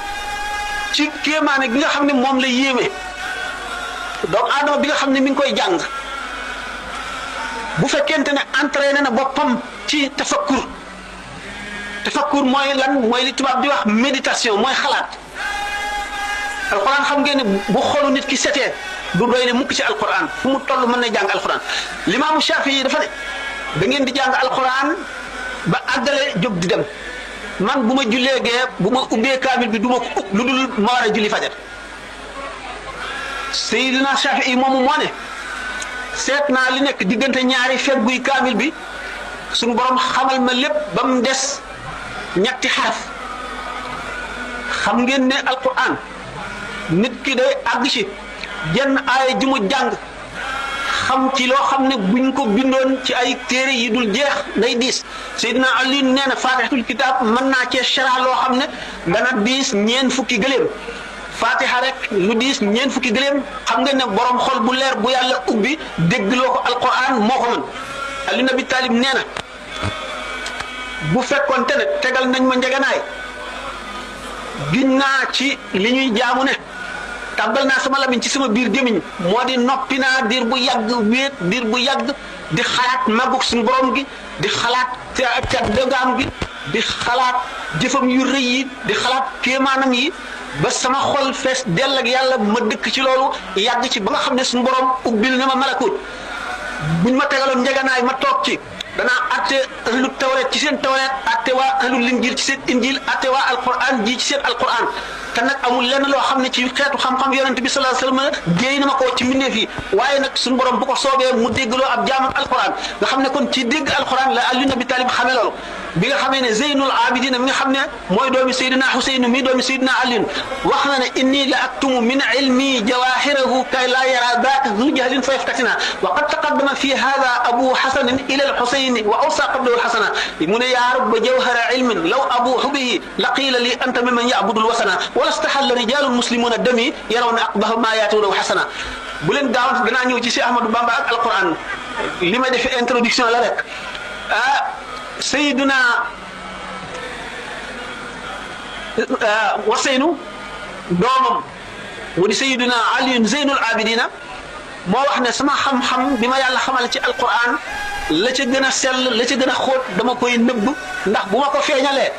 ci kéemaane gi nga xam ne moom la yéeme doomu aadama bi nga xam ne mi ngi koy jàng bu fekkente ne entraîné na boppam ci tafakkur mooy lan mooy li tubaab di wax méditation mooy xalaat alquran xam ngeen ne bu xolu nit ki setee du doy ne mukk ci alquran fu mu toll mën na jàng alquran limaamu Shafii dafa ne da ngeen di jàng alquran ba àggale jóg di dem man bu ma jullee gee bu ma ubbee kaamil bi du ma ko ub lu dul ma war a julli fajar Seydina Shafii moomu moo ne seet naa li nekk diggante ñaari fegguy kaamil bi suñu borom xamal ma lépp ba mu des ñetti xaraf xam ngeen ne alquran nit ki day àgg ci jenn aaya ji mu jàng xam ci loo xam ne buñ ko bindoon ci ay téere yi dul jeex day diis Seydina Ali nee na faatixatul kitaab mën naa cee shara loo xam ne dana diis ñeen fukki gëléem fatiha rek lu diis ñeen fukki gëléem xam nga ne borom xol bu leer bu yàlla ubbi déggloo ko alquran moo ko mën Ali Nabi Talib nee na bu fekkoon te ne tegal nañ ma njeganaay giñ naa ci li ñuy jaamu ne tàbbal naa sama lamiñ ci sama biir gémmiñ moo di noppi naa diir bu yàgg wéet diir bu yàgg di xalaat màggug suñu borom gi di xalaat ca dëngaam gi di xalaat jëfam yu rëy yi di xalaat kéemaanam yi ba sama xol fees dell ak yàlla ma dëkk ci loolu yàgg ci ba nga xam ne suñu borom ubbil na ma malakut buñ ma tegaloon njeganaay ma toog ci danaa atte ahlu tawreet ci seen tawreet atte waa ahlu linjil ci seen injil atte waa alquran ji ci seen alquran te nag amul lenn loo xam ne ci xeetu xam-xam yonent bi sallallahu alayhi wasallam géey na ma ko ci mbindeef yi waaye nag suñu borom bu ko soobee mu déggloo ab jaamam alquran nga xam ne kon ci dégg alquran la Ali Nabi Talib xamee loolu bi nga xamee ne Zeynul Abidin mi nga xam ne mooy doomi Seydina Xuseyn mi doomi Seydina Ali wax na ne inni la aktumu min ilmi jawahirahu kay la yara daaka zu jahlin fa yaftatina wa qad taqaddama fi hada abu hasan ila al-Husayn wa awsa qablahu al-Hasana mu ne yaa rabba jawhara ilmin law abuhu bihi laqila li anta mimman ya'budu al-wasana wala stahalla rijalun muslimuna dami yarawna aqbaha ma yatuna hasana bu leen gaaw danaa ñëw ci Cheikh Ahmadou Bamba ak alquran li ma def introduction la rek Seydina Waseynu doomam mu di Seydina Ali Zeynul Abidina moo wax ne sama xam-xam bi ma yàlla xamal ci alquran la ca gën a sell la ca gën a xóot dama koy nëbb ndax bu ma ko feeñalee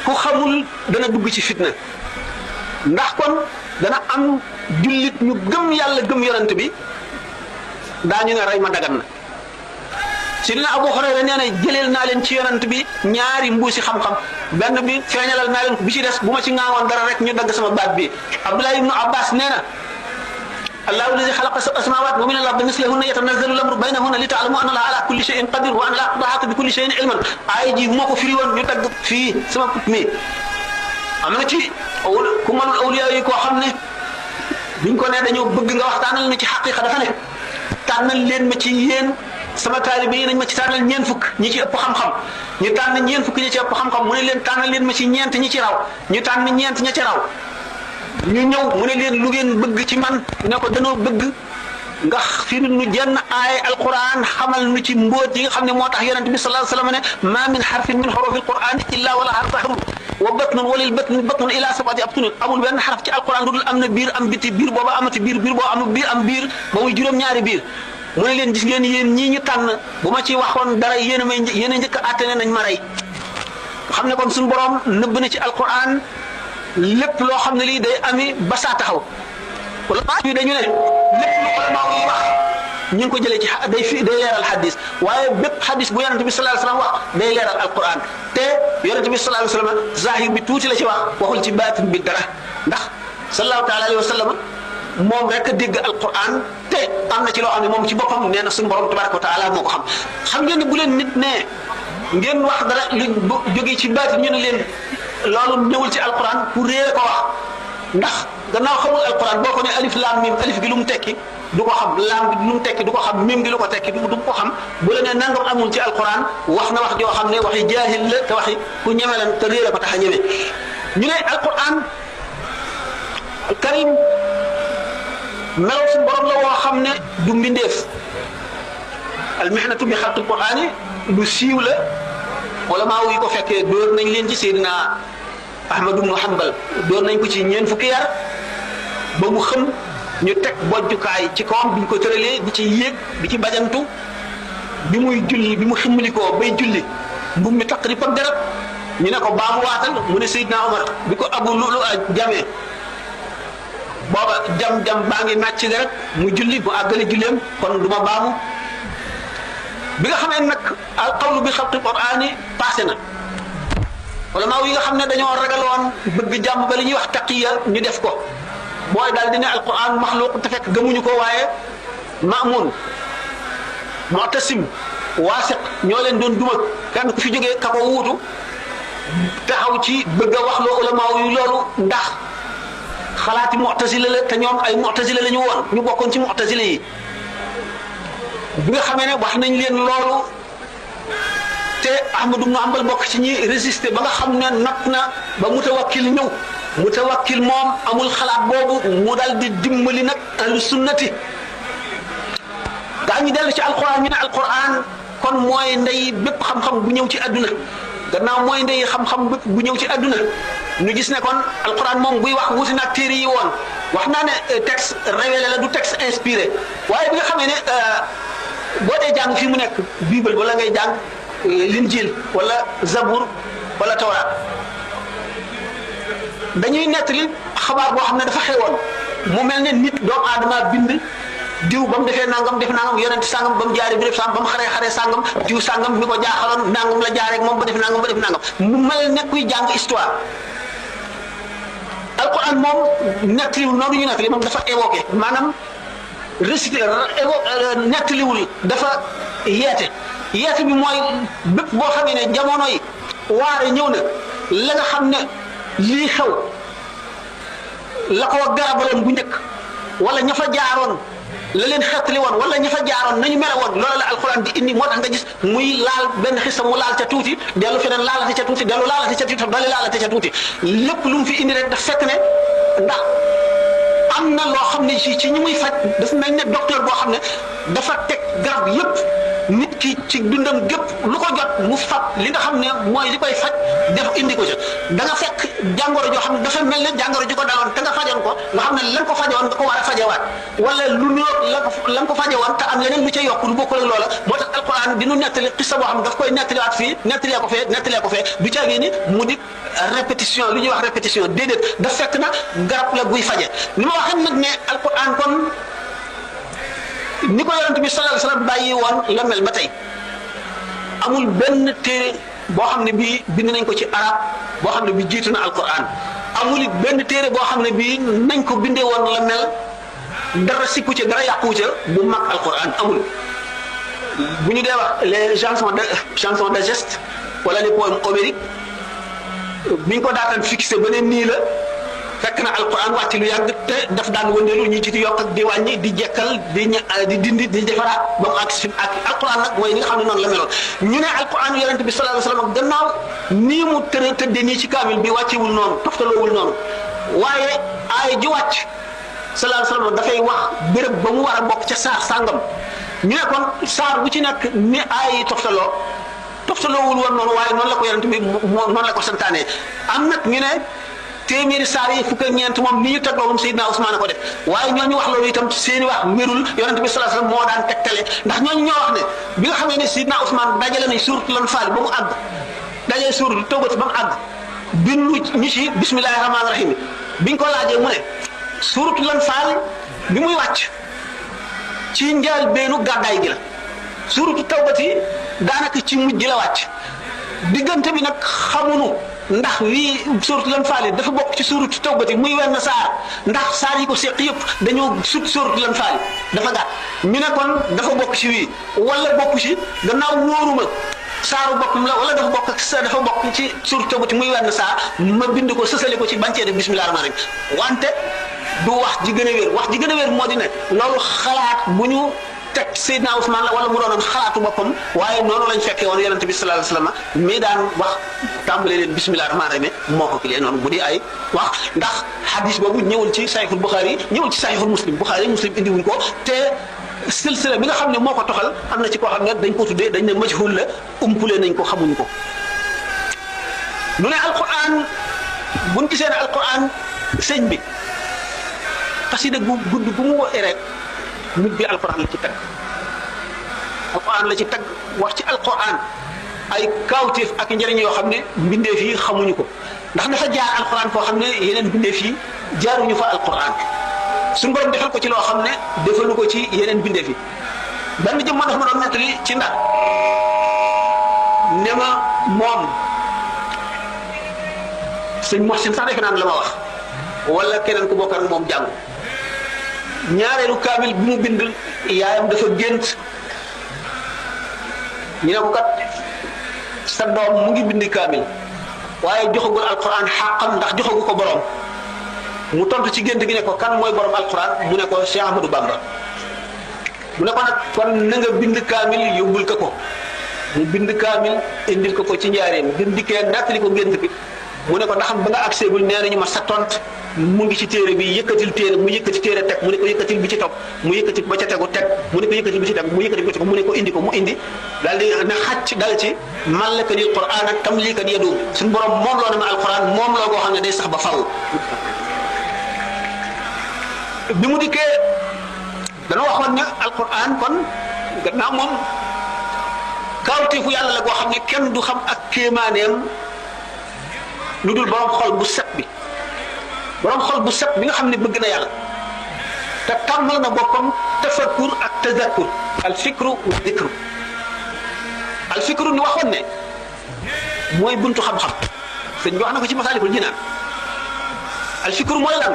ku xamul dana dugg ci fitna ndax kon dana am jullit ñu gëm yàlla gëm yonent bi daañu ne rey ma dagan na Sidina Abu Hurayra nee na jëleel naa leen ci yonent bi ñaari mbuusi xam-xam benn bi feeñalal naa leen bi ci des bu ma ci ŋaawoon dara rek ñu dagg sama baat bi Abdullah ibnu Abbas nee na Allahu alladi xalaqa sab'a samawati wa min al-ardi mislahunna yatanazzalu al-amru baynahunna li ta'lamu anna Allaha ala kulli shay'in qadir wa anna Allaha ahata bi kulli shay'in ilman ay ji moo ko firi woon ñu dagg fii sama put mi am na ci ku mënul awliya yi koo xam ne biñ ko ne dañoo bëgg nga waxtaanal na ci xaqiqa dafa ne tànnal leen ma ci yéen sama taalibe yi nañ ma ci tànnal ñeen fukk ñi ci ëpp xam-xam ñu tànn ñeen fukk ñi ci ëpp xam-xam mu ne leen tànnal leen ma ci ñeent ñi ci raw ñu tànn ñeent ña ci raw ñu ñëw mu ne leen lu ngeen bëgg ci man ne ko danoo bëgg nga firil nu jenn aay alquran xamal nu ci mbóot yi nga xam ne moo tax yonente bi sallallahu alayhi wasallam ne ma min harfin min hurufi alquran illa wala harfahum wa batnun walil batnun ila sab'ati abtun amul benn xaraf ci alquran dudul am na biir am biti biir booba amati biir biir boo am biir am biir ba muy juróom-ñaari biir mu ne leen gis ngeen yéen ñii ñu tànn bu ma ci waxoon dara yéen a njëkk a àtte ne nañ ma rey xam ne kon suñu borom nëbb na ci alquran lépp loo xam ne lii day ami ba saa taxaw wala bi dañu ne lépp lu ulama yi wax ñu ngi ko jëlee ci day leeral hadis waaye bépp hadis bu yonente bi sallallahu alayhi wasallam wax day leeral alquran te yonente bi sallallahu alayhi wasallam zahir bi tuuti la ci wax waxul ci baatin bi dara ndax sallallahu taala alayhi wasallam moom rek a dégg alquran te am na ci loo xam ne moom ci boppam nee na suñu borom tabaraka wa taala moo ko xam ngeen ne bu leen nit ne ngeen wax dara lu jógee ci baatin ñu ne leen loolu ñëwul ci alquran pour réere ko wax ndax gannaaw xamul alquran boo ko ne alif lam mim alif gi lu mu tekki du ko xam laam bi lu mu tekki du ko xam mim gi lu ko tekki du ko xam bu la nee nangam amul ci alquran wax na wax joo xam ne waxi jaahil la te waxi ku ñeme lan te réer la ko tax a ñeme ñu ne alquran karim melaw suñu borom la woo xam ne du mbindeef almihnatu bi xalqi alqurani lu siiw la wala maa yi ko fekkee dóor nañ leen ci Seydina Ahmad ibn Hanbal dóor nañ ko ci ñeent fukki yar ba mu xam ñu teg bojjukaay ci kawam bi ñu ko tëralee di ci yéeg di ci bajantu bi muy julli bi mu ximmalikoo bay julli mbub mi taq di pag deret ñu ne ko baamu waatal mu ne Seydina Omar bi ko Abu Lu'lu jamee booba jam baa ngi nàcc ci deret mu julli mu àggale julleem kon du ma baamu bi nga xamee nag al qawlu bi xalqi qur'ani passé na wala maaw yi nga xam ne dañoo ragaloon bëgg jàmm ba li ñuy wax taqiya ñu def ko mooy daal di ne alquran maxluq te fekk gëmuñu ko waaye Maamun Mu'tasim Waasiq ñoo leen doon duma kenn ku fi jógee ka ko wuutu taxaw ci bëgg a wax loo ulama yu loolu ndax xalaati Mu'tazila la te ñoom ay Mu'tazila la ñu woon ñu bokkoon ci Mu'tazila yi bi nga xamee ne wax nañ leen loolu te Ahmad ibn Hanbal bokk ci ñi résister ba nga xam ne natt na ba Mutawakkil ñëw Mutawakkil moom amul xalaat boobu mu dal di dimbali nag ahlu sunnati gaa ñu dellu ci alquran ñu ne alquran kon mooy ndey bépp xam-xam bu ñëw ci àdduna gannaaw mooy ndey xam-xam bépp bu ñëw ci àdduna ñu gis ne kon alquran moom buy wax wuti nag téere yi woon wax naa ne texte révélé la du texte inspiré waaye bi nga xamee ne boo dee jàng fii mu nekk bible wala ngay jàng linjil wala zabur wala tawraat dañuy nettali xabaar boo xam ne dafa xewoon mu mel ne nit doomu aadama bind diw ba mu defee nangam def nangam yonent sangam ba mu jaaree béréb sangam ba mu xaree sangam diw sangam mi ko jaaxaloon nangam la jaaree moom ba def nangam ba def nangam mu mel ne kuy jàng histoire alquran moom nettaliwul noonu ñu nettali moom dafa évoqué maanaam récité nettaliwul dafa yeete yeete bi mooy bépp boo xamee ne jamono yi waare ñëw na la nga xam ne lii xew la ko garabaloon bu njëkk wala ña fa jaaroon la leen xettali woon wala ña fa jaaroon nañu mere woon loolu la alquran di indi moo tax nga gis muy laal benn xista mu laal ca tuuti dellu feneen laalate ca tuuti dellu laalate ca tuuti dolli laalate ca tuuti lépp lu mu fi indi rek daf fekk ne ndax am na loo xam ne ci ñi muy faj dafa mel ne docteur boo xam ne dafa teg garab yépp nit ki ci dundam gépp lu ko jot mu fab li nga xam ne mooy li koy faj def indi ko ca da nga fekk jàngoro joo xam ne dafa mel ne jàngoro ji ko daloon te nga fajoon ko nga xam ne lan ko fajoon nga ko war a fajewaat wala lu niroo lan ko fajewoon te am leneen lu ca yokk lu bokkul ak loola moo tax alquran di nu nettali xissa boo xam ne daf koy nettaliwaat fii nettalee ko fee du caagee ni mu di répétition lu ñuy wax répétition déedéet daf fekk na garab la buy faje ni ma waxee nag ne alquran kon ni ko yonent bi sallallahu alayhi wasallam bàyyi woon la mel ba tey amul benn téere boo xam ne bii bind nañ ko ci arab boo xam ne bi jiitu na alquran amul benn téere boo xam ne bii nañ ko bindee woon la mel dara sikku ca dara yàqu ca bu mag alquran amul bu ñu dee wax les chansons de geste wala les poèmes homériques biñ ko daataan fixé ba ne nii la fekk na alquran wàcc lu yàgg te daf daan wëndeelu ñu ci di yokk ak di wàññi di jekkal di dindi di defaraat ba mu agsi ak alquran nag mooy li nga xam ne noonu la meloon ñu ne alquran yonente bi sallallahu alayhi wasallam gannaaw nii mu tëddee nii ci kaamil bi wàccewul noonu toftaloowul noonu waaye aay ji wàcc sallallahu alayhi wasallam dafay wax béréb ba mu war a bokk ca saar sàngam ñu ne kon saar bu ci nekk ni aay yi toftaloowul woon noonu waaye noonu la ko yonente bi noonu la ko santaane am nag ñu ne téeméeri saar yi fukk ak ñeent moom ni ñu tegloo moom Seydina Ousmane ko def waaye ñooñu wax loolu itam ci seeni wax wérul yonente bi sallallahu alayhi wasallam moo daan tegtale ndax ñooñu ñoo wax ne bi nga xamee ne Seydina Ousmane dajale nañ suuratul Anfaal ba mu àgg dajale suuratul Tawbati ba mu àgg bindu ñu ci bismillahir rahmanir rahim biñ ko laajee mu ne suuratul Anfaal bi muy wàcc ci njaal beenu gàddaay gi la suuratul Tawbati daanaka ci mujj gi la wàcc diggante bi nag xamuñu ndax wii suuratul Anfaal dafa bokk ci suuratu Tawbati muy wenn saar ndax saar yi ko seq yëpp dañoo sut suuratul Anfaal dafa gàtt ñu ne kon dafa bokk ci wii wala bokk ci gannaaw wóoruma saaru boppam la wala dafa bokk ci suuratu Tawbati muy wenn saar ma bind ko sësale ko ci bancee def bismillahir rahmanir rahim wante du wax ji gën a wér wax ji gën a wér moo di ne loolu xalaat bu ñu teg Seydina Ousmane la wala mu doonoon xalaatu boppam waaye noonu lañ fekkee woon yonente bi sallallahu alayhi wasallam mi daan wax tàmbale leen bismillah rahmaan rahim moo ko kilee noonu bu di ay wax ndax hadis boobu ñëwul ci sahihul Bukhari ñëwul ci sahihul Muslim Bukhari Muslim indiwuñ ko te silsila bi nga xam ne moo ko toxal am na ci koo xam ne dañ ko tuddee dañ ne majhul la umpule nañ ko xamuñ ko nu ne alquran buñ gisee ne alquran sëñ bi xasida gu gudd gu mu waxee rek nit bi alquran la ci tagg alquran la ci tagg wax ci alquran ay kawteef ak njëriñ yoo xam ne mbindeef yi xamuñu ko ndax dafa jaar alquran foo xam ne yeneen mbindeef yi jaaruñu fa alquran suñu borom defal ko ci loo xam ne defalu ko ci yeneen bindeef yi benn jëm ma dafa ma doon nettali ci ndax ne ma moom sëñ Mohsin sax defe naan la ma wax wala keneen ku bokk ak moom jàng ñaareelu kaamil bi mu bind yaayam dafa gént ñu ne ko kat sa doom mu ngi bind kaamil waaye joxagul alquran xàqam ndax joxagu ko borom mu tontu ci gént gi ne ko kan mooy borom alquran mu ne ko Cheikh Ahmadou Bamba mu ne ko nag kon na nga bind kaamil yóbbul ko ko mu bind kaamil indil ko ci njaareem bi mu dikkee nattali ko gént bi mu ne ko ndax ba nga agseegul nee nañu ma sa tont mu ngi ci téere bi yëkkatil téere mu yëkkati téere teg mu ne ko yëkkatil bi ci topp mu yëkkati ba ca tegu teg mu ne ko yëkkatil bi ci teg mu yëkkati bi ci topp mu ne ko indi mu indi daal di na xàcc dal ci mallaka lil quran ak tam lii kat yadu suñu borom moom loo ne ma alquran moom loo goo xam ne day sax ba faw bi mu dikkee dana waxoon ne alquran kon gannaaw moom kawteefu yàlla la goo xam ne kenn du xam ak kéemaaneem lu dul borom xol bu set bi borom xol bu set bi nga xam ne bëgg na yàlla te tàmmal na boppam tafakkur ak tadakkur al fikru wa dikru al fikru ni waxoon ne mooy buntu xam-xam sëñ bi wax na ko ci Masaalikul Jinaan al fikru mooy lan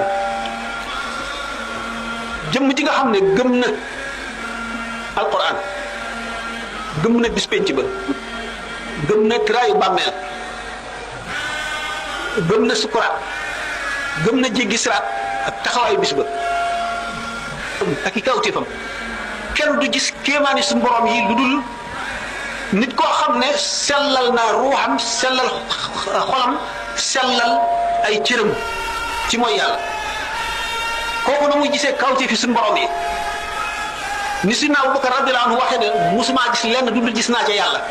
jëmm ji nga xam ne gëm na alquran gëm na bis penc ba gëm na tiraayu bàmmeel gëm na sukuraat gëm na jéggi siraat ak taxawaayu bis ba ak i kawtéefam kenn du gis kéemaani suñu borom yi lu dul nit koo xam ne sellal na ruuxam sellal xolam sellal ay cëram ci mooy yàlla kooku na muy gisee kawtéefi suñu borom yi ni Sidna Abubakar radiyallahu anhu waxee ne musuma gis lenn du dul gis naa ca yàlla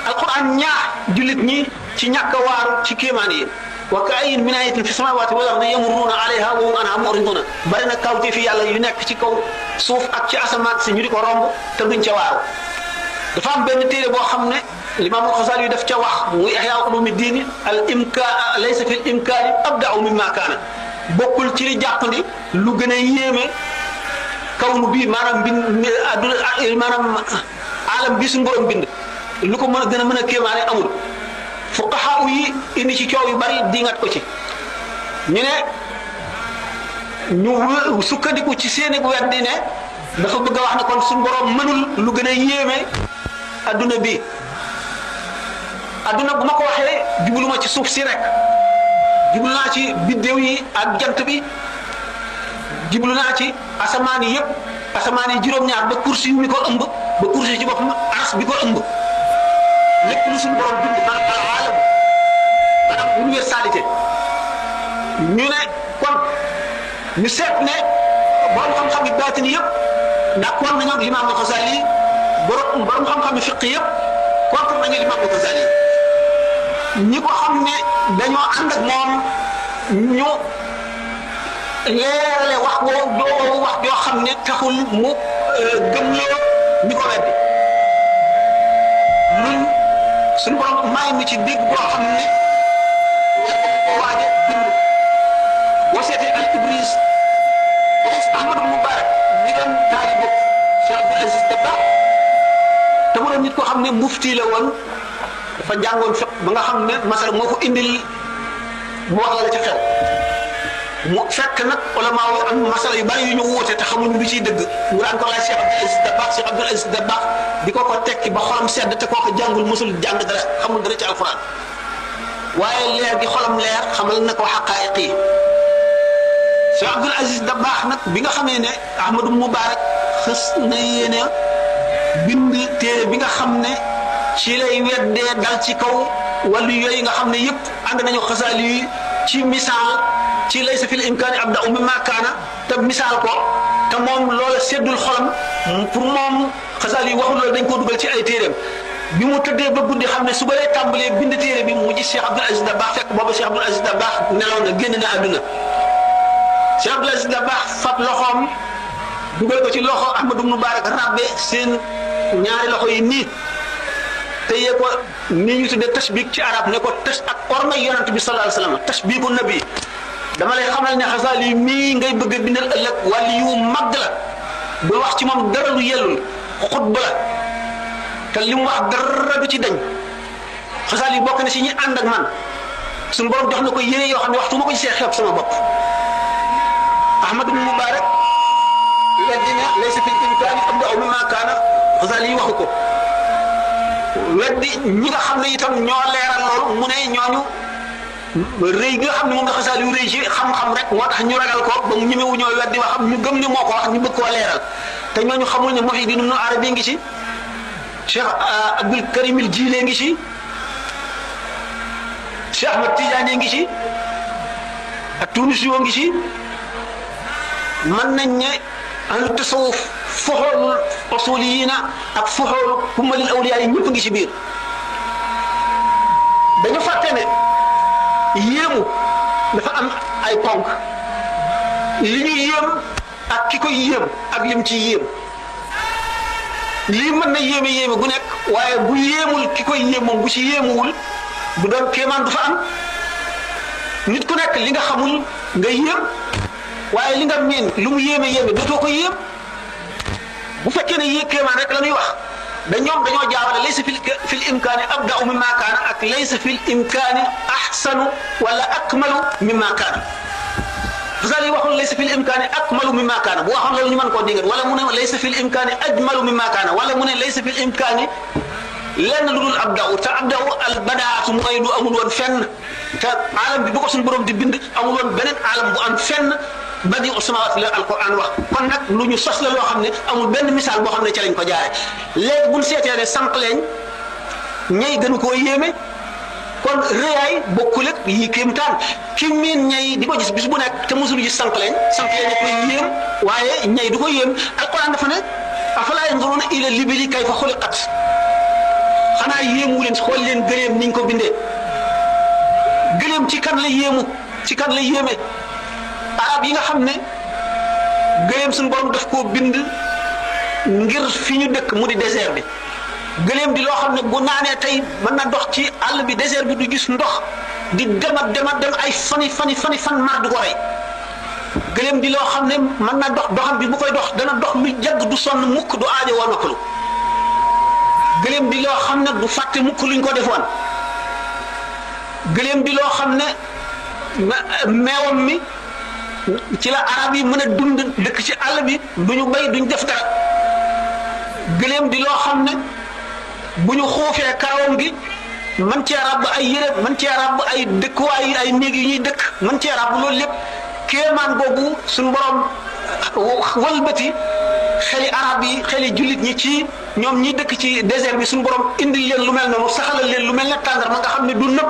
alquran ñaax jullit ñi ci ñàkk a waaru ci kéemaan yi wa ka'ayyin min ayatin fi samawati wal ardi yamurruna alayha wa hum anha mu'riduna bari na kawte fi yàlla yu nekk ci kaw suuf ak ci asamaan si ñu di ko romb te duñ ca waaru dafa am benn téere boo xam ne l'imam al-Ghazali yu def ca wax muy ihya ulumi diini al imkaan laysa fi l imkaani abda'u mimma kaana bokkul ci li jàppandi lu gën a yéeme kawnu bi maanaam bind adduna maanaam alam bi suñu borom bind lu ko mën a gën a mën a kéemaane amul fuqaha yi indi ci coow yu bari dingat ko ci ñu ne ñu sukkandiku ci seeni bu weddi ne dafa bëgg a wax ne kon suñu borom mënul lu gën a yéeme adduna bi adduna bu ma ko waxee jublu ci suuf si rek jublu naa ci biddéew yi ak jant bi jublu naa ci asamaan yi yëpp asamaan yi juróom-ñaar ba kursi yu mi ko ëmb ba kursi ci boppam aras bi ko ëmb lépp lu suñu borom bind maanaam alam maanaam universalité ñu ne kon ñu seet ne borom xam-xam yi baatini yëpp d'accord nañu ak l'imam al-Ghazali borom xam-xam yi fiq yëpp contre nañu l'imam al-Ghazali ñi ko xam ne dañoo ànd ak moom ñu leerale wax woo wax joo xam ne taxul mu gëmloo ñi ko weddi ñun suñu borom may mi ci dégg boo xam ne waaje bind boo seetee al Ibris Ahmadu Mubarak ñi doon taalibu Cheikh Abdul Aziz Dabakh te mu doon nit koo xam ne mufti la woon dafa jàngoon fiq ba nga xam ne masala moo ko indil mu wax la ca xew mu fekk nag ulama yi am masala yu bari yu ñu wuute te xamuñu lu ciy dëgg mu daan ko laaj Cheikh Abdul Aziz Dabakh Cheikh Abdul Aziz Dabakh di ko tekki ba xolam sedd te kooku jàngul musul jàng dara xamul dara ci alquran waaye leer gi xolam leer xamal na ko xaqaayiq yi Cheikh Abdoul Aziz Dabakh nag bi nga xamee ne Ahmadou Moubarak xës na yéene bind téere bi nga xam ne ci lay weddee dal ci kaw wàllu yooyu nga xam ne yëpp ànd nañu xasaali yi ci misaal ci laysa fil imkaani abda'u mimma kaana te misaal ko te moom loola seddul xolam pour moom xasaali yi waxul loolu dañ koo dugal ci ay téeréem bi mu tëddee ba guddi xam ne suba lay tàmbalee bind téere bi mu gis Cheikh Abdoul Aziz Dabakh fekk booba Cheikh Abdoul Aziz Dabakh nelaw na génn na àdduna Cheikh Abdoul Aziz Dabakh fab loxoom dugal ko ci loxo Ahmadou Moubarak rabbe seen ñaari loxo yi nii téye ko ni ñu tuddee tashbik ci arab ne ko tash ak ormay yonent bi sallallahu alayhi wasallam tashbiku nabi dama lay xamal ne xasaali mii ngay bëgg a bindal ëllëg wàllu yu mag la bul wax ci moom dara lu yellul xutba la te li mu wax dara du ci dañ xasaali bokk na si ñi ànd ak man suñu borom jox na ko yére yoo xam ne waxtu ma ko gisee xeeb sama bopp Ahmadou Moubarak weddi ne laysa fil imkaani abda'u mimma kaana xasaali waxu ko weddi ñi nga xam ne itam ñoo leeral loolu mu ne ñooñu rëy gi nga xam ne moom la xasaali yu rëy ci xam-xam rek moo tax ñu ragal ko ba mu ñemewu ñoo weddi waxam ñu gëm ne moo ko wax ñu bëgg koo leeral te ñooñu xamul ne Muhyiddin Ibn Arabi ngi ci Cheikh Abdul Karim al Jilani ngi ci Cheikh Ahmad Tidiane ngi ci ak Tunisi ngi ci mën nañ ne ahlu tasawuf foxoolul usuliyina ak foxoolu kumalil awliya yi ñëpp ngi ci biir dañu fàtte ne yéemu dafa am ay ponk li ñuy yéem ak ki koy yéem ak lim ci yéem lii mën na yéeme gu nekk waaye bu yéemul ki koy yéem moom bu ci yéemuwul bu doon kéemaan du fa am nit ku nekk li nga xamul nga yéem waaye li nga miin lu mu yéeme dootoo ko yéem bu fekkee ne kéemaan rek la ñuy wax ñoom dañoo jaawale laysa fil imkaani abda'u mimma kaana ak laysa fil imkaani ahsanu wala akmalu mimma kaana Xasaali waxul laysa fil imkaani akmalu mimma kaana bu waxoon loolu ñu mën koo dégg wala mu ne laysa fil imkaani ajmalu mimma kaana wala mu ne laysa fil imkaani lenn lu dul abda'u te abda'u al badaatu mooy du amul woon fenn te alam bi bu ko suñu borom di bind amul woon beneen alam bu am fenn badi usamawaat la alquran wax kon nag lu ñu sos la loo xam ne amul benn misaal boo xam ne ca lañ ko jaare léegi buñ seetee ne sànq leen ñay gënu koo yéeme kon rëyaay bokkul ak yi kéemtaan ki miin ñay di ko gis bis bu nekk te mosul gis sànq leen koy yéem waaye ñay du ko yéem alquran dafa ne afalaa yanzuruna ila libili kayfa xuliqat xanaa yéemu leen xool leen gëléem niñ ko bindee gëléem ci kan la yéemu ci kan la yéeme arab yi nga xam ne gëléem suñu borom daf koo bind ngir fi ñu dëkk mu di désert bi gëléem di loo xam ne bu naanee tey mën na dox ci àll bi désert bi du gis ndox di dem ay fan mar du ko rey gëléem di loo xam ne mën na doxam bi bu koy dox dana dox lu yàgg du sonn mukk du aajo woo noppalu gëléem di loo xam ne du fàtte mukk luñ ko defoon gëléem di loo xam ne meewam mi ci la arab yi mën a dund dëkk ci àll bi duñu bay duñ def dara gëléem di loo xam ne bu ñu xuufee karawam gi man cee ràbb ay yére man cee ràbb ay dëkkuwaay ay néeg yi ñuy dëkk man cee ràbb loolu lépp kéemaan boobu suñu borom wëlbati xeli arab yi xeli jullit ñi ci ñoom ñi dëkk ci désert bi suñu borom indil leen lu mel noonu saxalal leen lu mel ne tàngar ma nga xam ne du nëb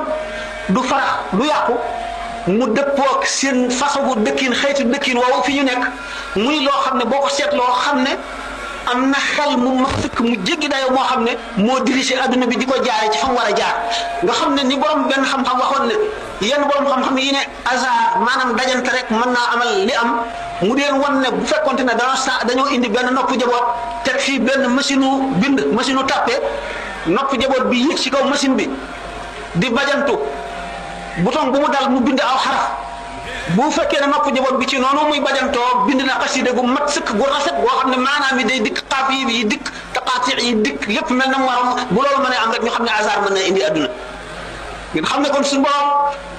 du farax du yàqu mu dëppoog seen façon bu dëkkin xeetu dëkkin woowu fi ñu nekk muy loo xam ne boo ko seetloo xam ne am na xel mu mag sëkk mu jéggi dayoo moo xam ne moo dirigé adduna bi di ko jaare ci fa mu war a jaar nga xam ne ni borom benn xam-xam waxoon ne yenn borom xam-xam yi ne hasard maanaam dajante rek mën naa amal li am mu deen wan ne bu fekkonte ne dañoo indi benn nopp jaboot teg fii benn machine u bind machine u tàppe nopp jaboot bi yéeg ci kaw machine bi di bajantu bouton bu mu dal mu bind aw xaraf bu fekkee ne nopp jaboot bi ci noonu muy bajantoo bind na xasida gu mat sëkk gu rafet boo xam ne maanaam yi day dikk xaaf yi dikk taqaati yi dikk lépp mel na mu waroon bu loolu mënee am rek ñu xam ne hasard mën na indi adduna ngeen xam ne kon suñu borom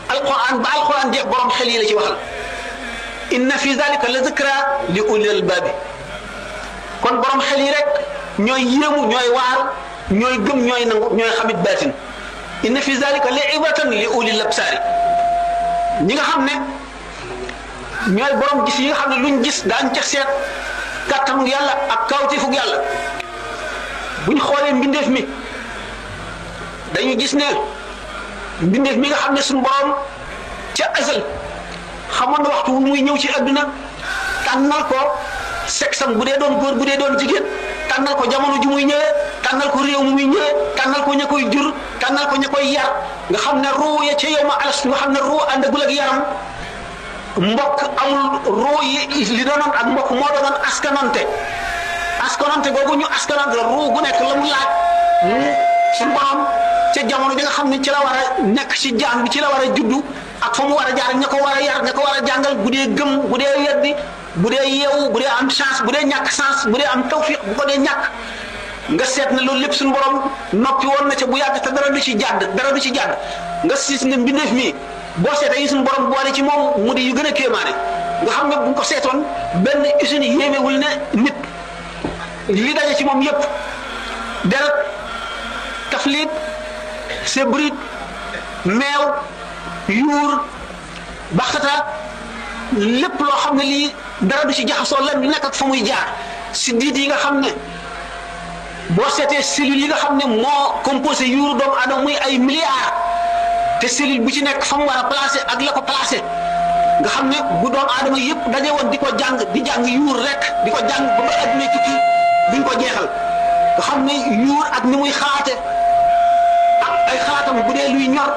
alquran ba alquran jeex borom xel yi la ci waxal inna fi zalika la zikra li ulil albabi kon borom xel yi rek ñooy yéemu ñooy waar ñooy gëm ñooy nangu ñooy xamit baatin inna fi zalika li ibratan li ulil absari ñi nga xam ne ñooy borom gis yi nga xam ne luñ gis daañ ca seet kàttanu yàlla ak kawteefug yàlla. buñ xoolee mbindeef mi dañu gis ne mbindeef mi nga xam ne suñu borom ca azal xamoon na waxtu wu muy ñëw ci adduna tànnal ko sexam bu dee doon góor bu dee doon jigéen tànnal ko jamono ju muy ñëwee tànnal ko réew mu muy ñëwee tànnal ko ña koy jur tànnal ko ña koy yar nga xam ne ruu ya ca yow ma alas nga xam ne ruu àndagul ak yaram mbokk amul ruu yi li doonoon ak mbokk moo doonoon askanante googu ñu askanante ruu gu nekk la mu laaj suñu borom ca jamono bi nga xam ne ci la war a nekk ci jaan bi ci la war a juddu ak fa mu war a jaar ña ko war a yar ña ko war a jàngal bu dee gëm bu dee weddi bu dee yeewu bu dee am chance bu dee ñàkk chance bu dee am tawfiq bu ko dee ñàkk nga seet ne loolu lépp suñu borom noppi woon na ca bu yàgg te dara du ci jàdd nga siis ne mbindeef mi boo seetee yi suñu borom boole ci moom mu di yu gën a kéemaane nga xam ne bu ko seetoon benn usine yéemewul ne nit li daje ci moom yépp deret taflit sebrit meew yuur baxtata lépp loo xam ne lii dara du ci jaxasoo lan du nekk ak fa muy jaar si diit yi nga xam ne boo seetee cellules yi nga xam ne moo composé yuuru doomu aadama muy ay milliards te cellule bu ci nekk fa mu war a placé ak la ko placé nga xam ne bu doomu aadama yëpp daje woon di ko jàng di jàng yuur rek di ko jàng ba ba adduna tukki duñ ko jeexal nga xam ne yuur ak ni muy xalaate ak ay xalaatam bu dee luy ñor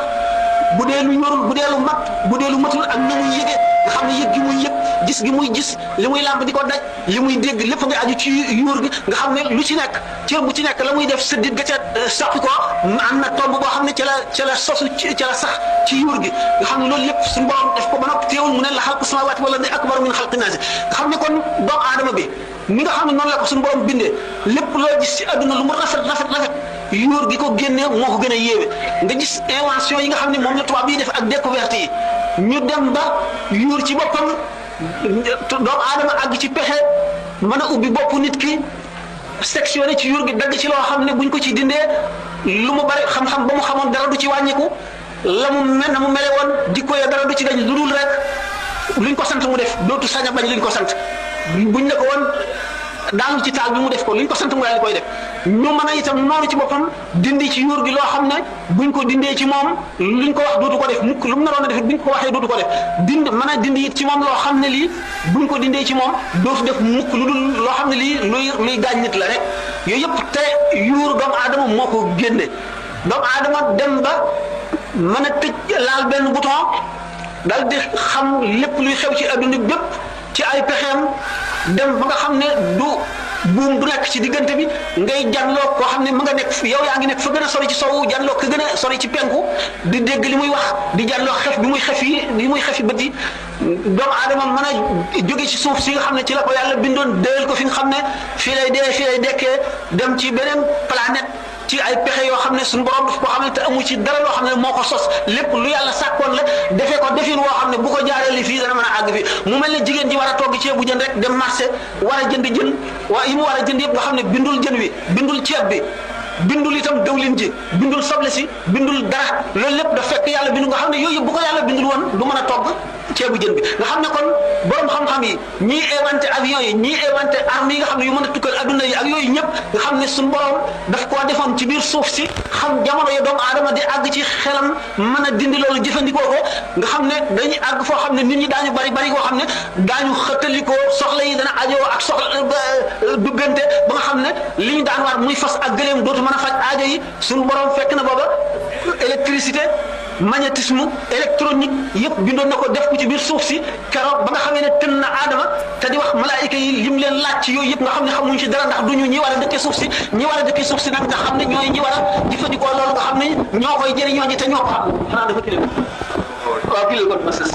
bu dee lu ñorul bu dee lu mat bu dee lu matul ak ni muy yëge nga xam ne yëg gi muy yëg gis gi muy gis li muy làmb di ko daj li muy dégg lépp nga aju ci yuur gi nga xam ne lu ci nekk cër bu ci nekk la muy def sëddit ga ca soppi ko am na tomb boo xam ne ca la sosu ca la sax ci yuur gi nga xam ne loolu lépp suñu borom def ko ba noppi teewul mu ne la xalqu samaawaati wala ne akbar min xalqi naasi nga xam ne kon doomu aadama bi ni nga xam ne noonu la ko suñu borom bindee lépp loo gis ci àdduna lu mu rafet yuur gi ko génnee moo ko gën a yéeme nga gis invention yi nga xam ne moom la tubaab yi def ak découverte yi ñu dem ba yuur ci boppam doomu aadama àgg ci pexe mën a ubbi bopp nit ki sectionné ci yuur gi dagg ci loo xam ne buñ ko ci dindee lu mu bari xam-xam ba mu xamoon dara du ci wàññiku la mu mel na mu mele woon jikko ya dara du ci dañ lu dul rek luñ ko sant mu def dootu sañ a bañ luñ ko sant buñ ne ko woon daanu ci taal bi mu def ko luñ ko sant mu daal di koy def ñu mën a itam noonu ci boppam dindi ci yuur gi loo xam ne buñ ko dindee ci moom luñ ko wax dootu ko def mukk lu mu naroon a def buñ ko waxee dootu ko def mën a dindi it ci moom loo xam ne lii buñ ko dindee ci moom dootu def mukk lu dul loo xam ne lii luy gaañ nit la rek yooyu yëpp te yuur doomu aadama moo ko génne doomu aadama dem ba mën a tëj laal benn bouton dal di xam lépp luy xew ci adduna bépp ci ay pexeem dem ba nga xam ne du buum du nekk ci diggante bi ngay janloo koo xam ne mu nga nekk yow yaa ngi nekk fa gën a sori ci sowu janloo ka gën a sori ci penku di dégg li muy wax di janloo xef bi muy xef yi bët yi doomu aadama mën a jóge ci suuf si nga xam ne ci la ko yàlla bindoon déel ko fi nga xam ne fii lay dee fii lay dekkee dem ci beneen planète ci ay pexe yoo xam ne suñu borom daf ko xam ne te amu ci dara loo xam ne moo ko sos lépp lu yàlla sàkkoon la defee ko defin woo xam ne bu ko jaaree li fii dana mën a àgg fi mu mel ne jigéen ji war a togg ceebu jën rek dem marché war a jënd jën waa yi mu war a jënd yëpp nga xam ne bindul jën wi bindul ceeb bi bindul itam dawlin ji bindul soble si bindul dara loolu lépp da fekk yàlla bindu nga xam ne yooyu yëpp bu ko yàlla bindul woon du mën a togg ceebu jën bi nga xam ne kon borom xam-xam yi ñii inventé avion yi ñii inventé armes yi nga xam ne yu mën a tukkal adduna yi ak yooyu ñëpp nga xam ne suñu borom daf koo defoon ci biir suuf si xam jamono yi doomu aadama di àgg ci xelam mën a dindi loolu jëfandikoo ko nga xam ne dañuy àgg foo xam ne nit ñi daañu bari koo xam ne daañu xëttalikoo soxla yi dana ajoo ak soxla duggante ba nga xam ne li ñu daan war muy fas ak gëléem dootu mën a faj aajo yi suñu borom fekk na booba électricité magnétisme électronique yëpp bindoon na ko def ko ci biir suuf si keroog ba nga xamee ne tën na aadama te di wax malaayika yi lim leen laaj ci yooyu yëpp nga xam ne xamuñ ci dara ndax duñu ñi war a dëkkee suuf si ñi war a dëkkee suuf si nag nga xam ne ñooy ñi war a jëfandikoo loolu nga xam ne ñoo koy jëriñoo ñi te ñoo ko xam xanaa dafa kii waaw kii la kon ma sës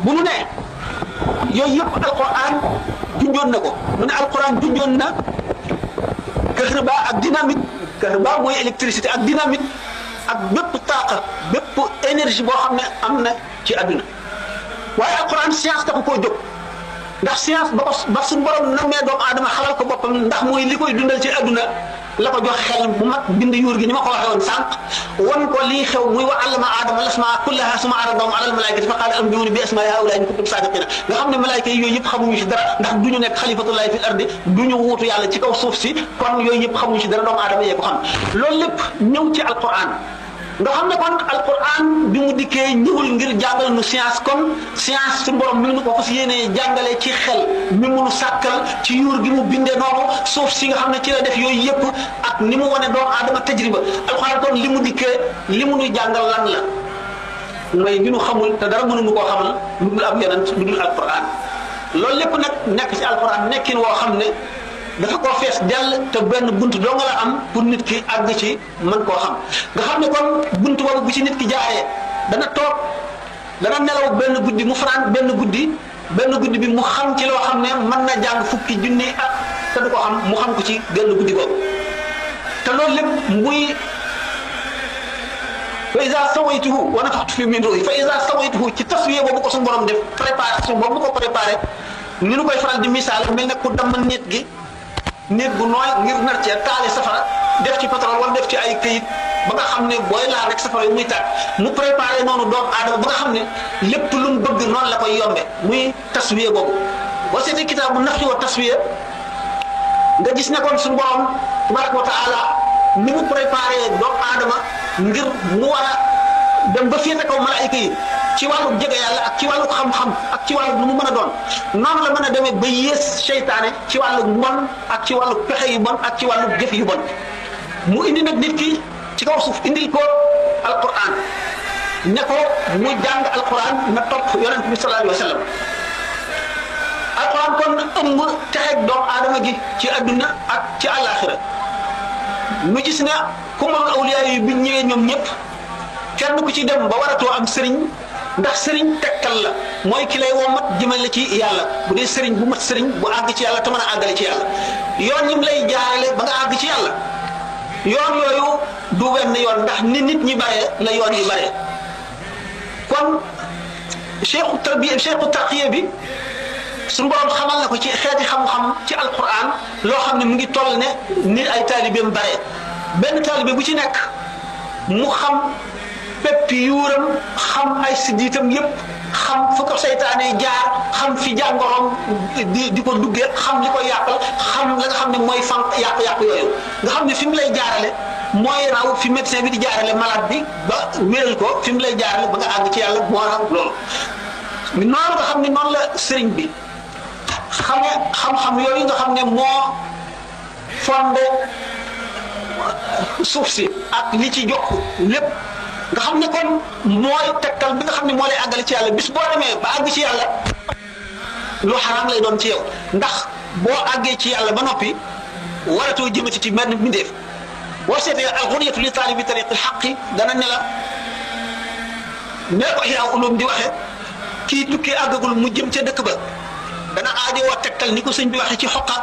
bu nu ne yooyu yëpp alquran junjoon na ko mu ne alquran junjoon na kahraba ak dynamite mooy électricité ak dynamite ak bépp taaqa bépp énergie boo xam ne am na ci àdduna waaye alquran science taxu koo jóg ndax science ba suñu borom namee doomu aadama xalal ko boppam ndax mooy li koy dundal ci àdduna la ko jox xel bu mag bind yuur gi ni ma ko waxee woon sànq won ko lii xew muy wa allama aadama al-asmaa kullahaa summa aradahum ala al-malaa'ikati fa qaala anbi'uunii bi asmaa'i haa'ulaa'i in kuntum saadiqiin nga xam ne malaayika yi yooyu yëpp xamuñu ci dara ndax duñu nekk xalifatullaahi fil ardi duñu wuutu yàlla ci kaw suuf si kon yooyu yëpp xamuñu ci dara doomu aadama yee ko xam loolu lépp ñëw ci alquran nga xam ne kon alquran bi mu dikkee ñëwul ngir jàngal nu science kon science suñu borom mi ngi ko fas yéenee jàngale ci xel mi munu sàkkal ci yuur gi mu bindee noonu suuf si nga xam ne ci la def yooyu yëpp ak ni mu wane doomu aadama tajriba alquran kon li mu dikkee li mu nu jàngal lan la mooy li nu xamul te dara mënuñu koo xamal lu dul ab yonent lu dul alquran loolu lépp nag nekk ci alquran nekkin woo xam ne dafa koo fees dell te benn bunt doo nga la am pour nit ki àgg ci mën koo xam nga xam ne kon bunt boobu bu ci nit ki jaaree dana toog dana nelaw benn guddi mu fanaan benn guddi bi mu xam ci loo xam ne mën na jàng fukki junni at te du ko xam mu xam ko ci benn guddi boobu te loolu lépp muy fa iza sawaytuhu wa nafaxtu fi min ruuhi fa iza sawaytuhu ci taswiya boobu ko suñu borom def préparation boobu mu ko préparé ni nu koy faral di misaal mel ne ku damm nit gi nit bu nooy ngir nar cee taali safara def ci pétrole wala def ci ay këyit ba nga xam ne booy laal rek safara yi muy tàkk mu préparé noonu doomu aadama ba nga xam ne lépp lu mu bëgg noonu la koy yombe muy taswiya boobu boo seetee kitaabu nafyi wa taswiya nga gis ne kon suñu borom tabaraka wa taala ni mu préparé doomu aadama ngir mu war a dem ba féete kaw malaayika yi ci wàllu jege yàlla ak ci wàllu xam-xam ak ci wàllu lu mu mën a doon noonu la mën a demee ba yées seytaane ci wàllu mbon ak ci wàllu pexe yu bon ak ci wàllu jëf yu bon mu indi nag nit ki ci kaw suuf indil ko alquran ne ko mu jàng alquran na topp yonent bi sallallahu alayhi wa sallam alquran kon ëmb texeeg doomu aadama gi ci adduna ak ci àllaaxira mu gis ne ku mënul awliya yi bi ñëwee ñoom ñëpp kenn ku ci dem ba waratoo am sëriñ ndax sëriñ tegtal la mooy ki lay womat jëmale ci yàlla bu dee sëriñ bu mat sëriñ bu àgg ci yàlla te mën a àggale ci yàlla yoon ñim lay jaarale ba nga àgg ci yàlla yoon yooyu du wenn yoon ndax ni nit ñi bare la yoon yi bare kon cheikhu tarbiya cheikhu tarqiya bi suñu borom xamal na ko ci xeeti xam-xam ci alquran loo xam ne mu ngi toll ne ni ay taalibeem bare benn taalibe bu ci nekk mu xam pépp yuuram xam ay siddiitam yépp xam fu ko seytaane jaar xam fi jàngoroom di ko duggee xam li ko yàqal xam la nga xam ne mooy fànq yàq-yàq yooyu nga xam ne fi mu lay jaarale mooy raw fi médecin bi di jaarale malade bi ba wéral ko fi mu lay jaarale ba nga àgg ci yàlla moo raw loolu noonu nga xam ne noonu la sëriñ bi xame xam-xam yooyu nga xam ne moo fondé suuf si ak li ci jokk lépp nga xam ne kon mooy tegtal bi nga xam ne moo lay àggale ci yàlla bis boo demee ba àgg ci yàlla lu xaraam lay doon ci yow ndax boo àggee ci yàlla ba noppi waratoo jëmati ci benn mbindeef boo seetee alxuriyatu li taalibi tariqil xaqi dana ne la ne ko Ihya Ulum di waxe kii tukki àggagul mu jëm ca dëkk ba dana aajowoo tegtal ni ko sëñ bi waxe ci xoqa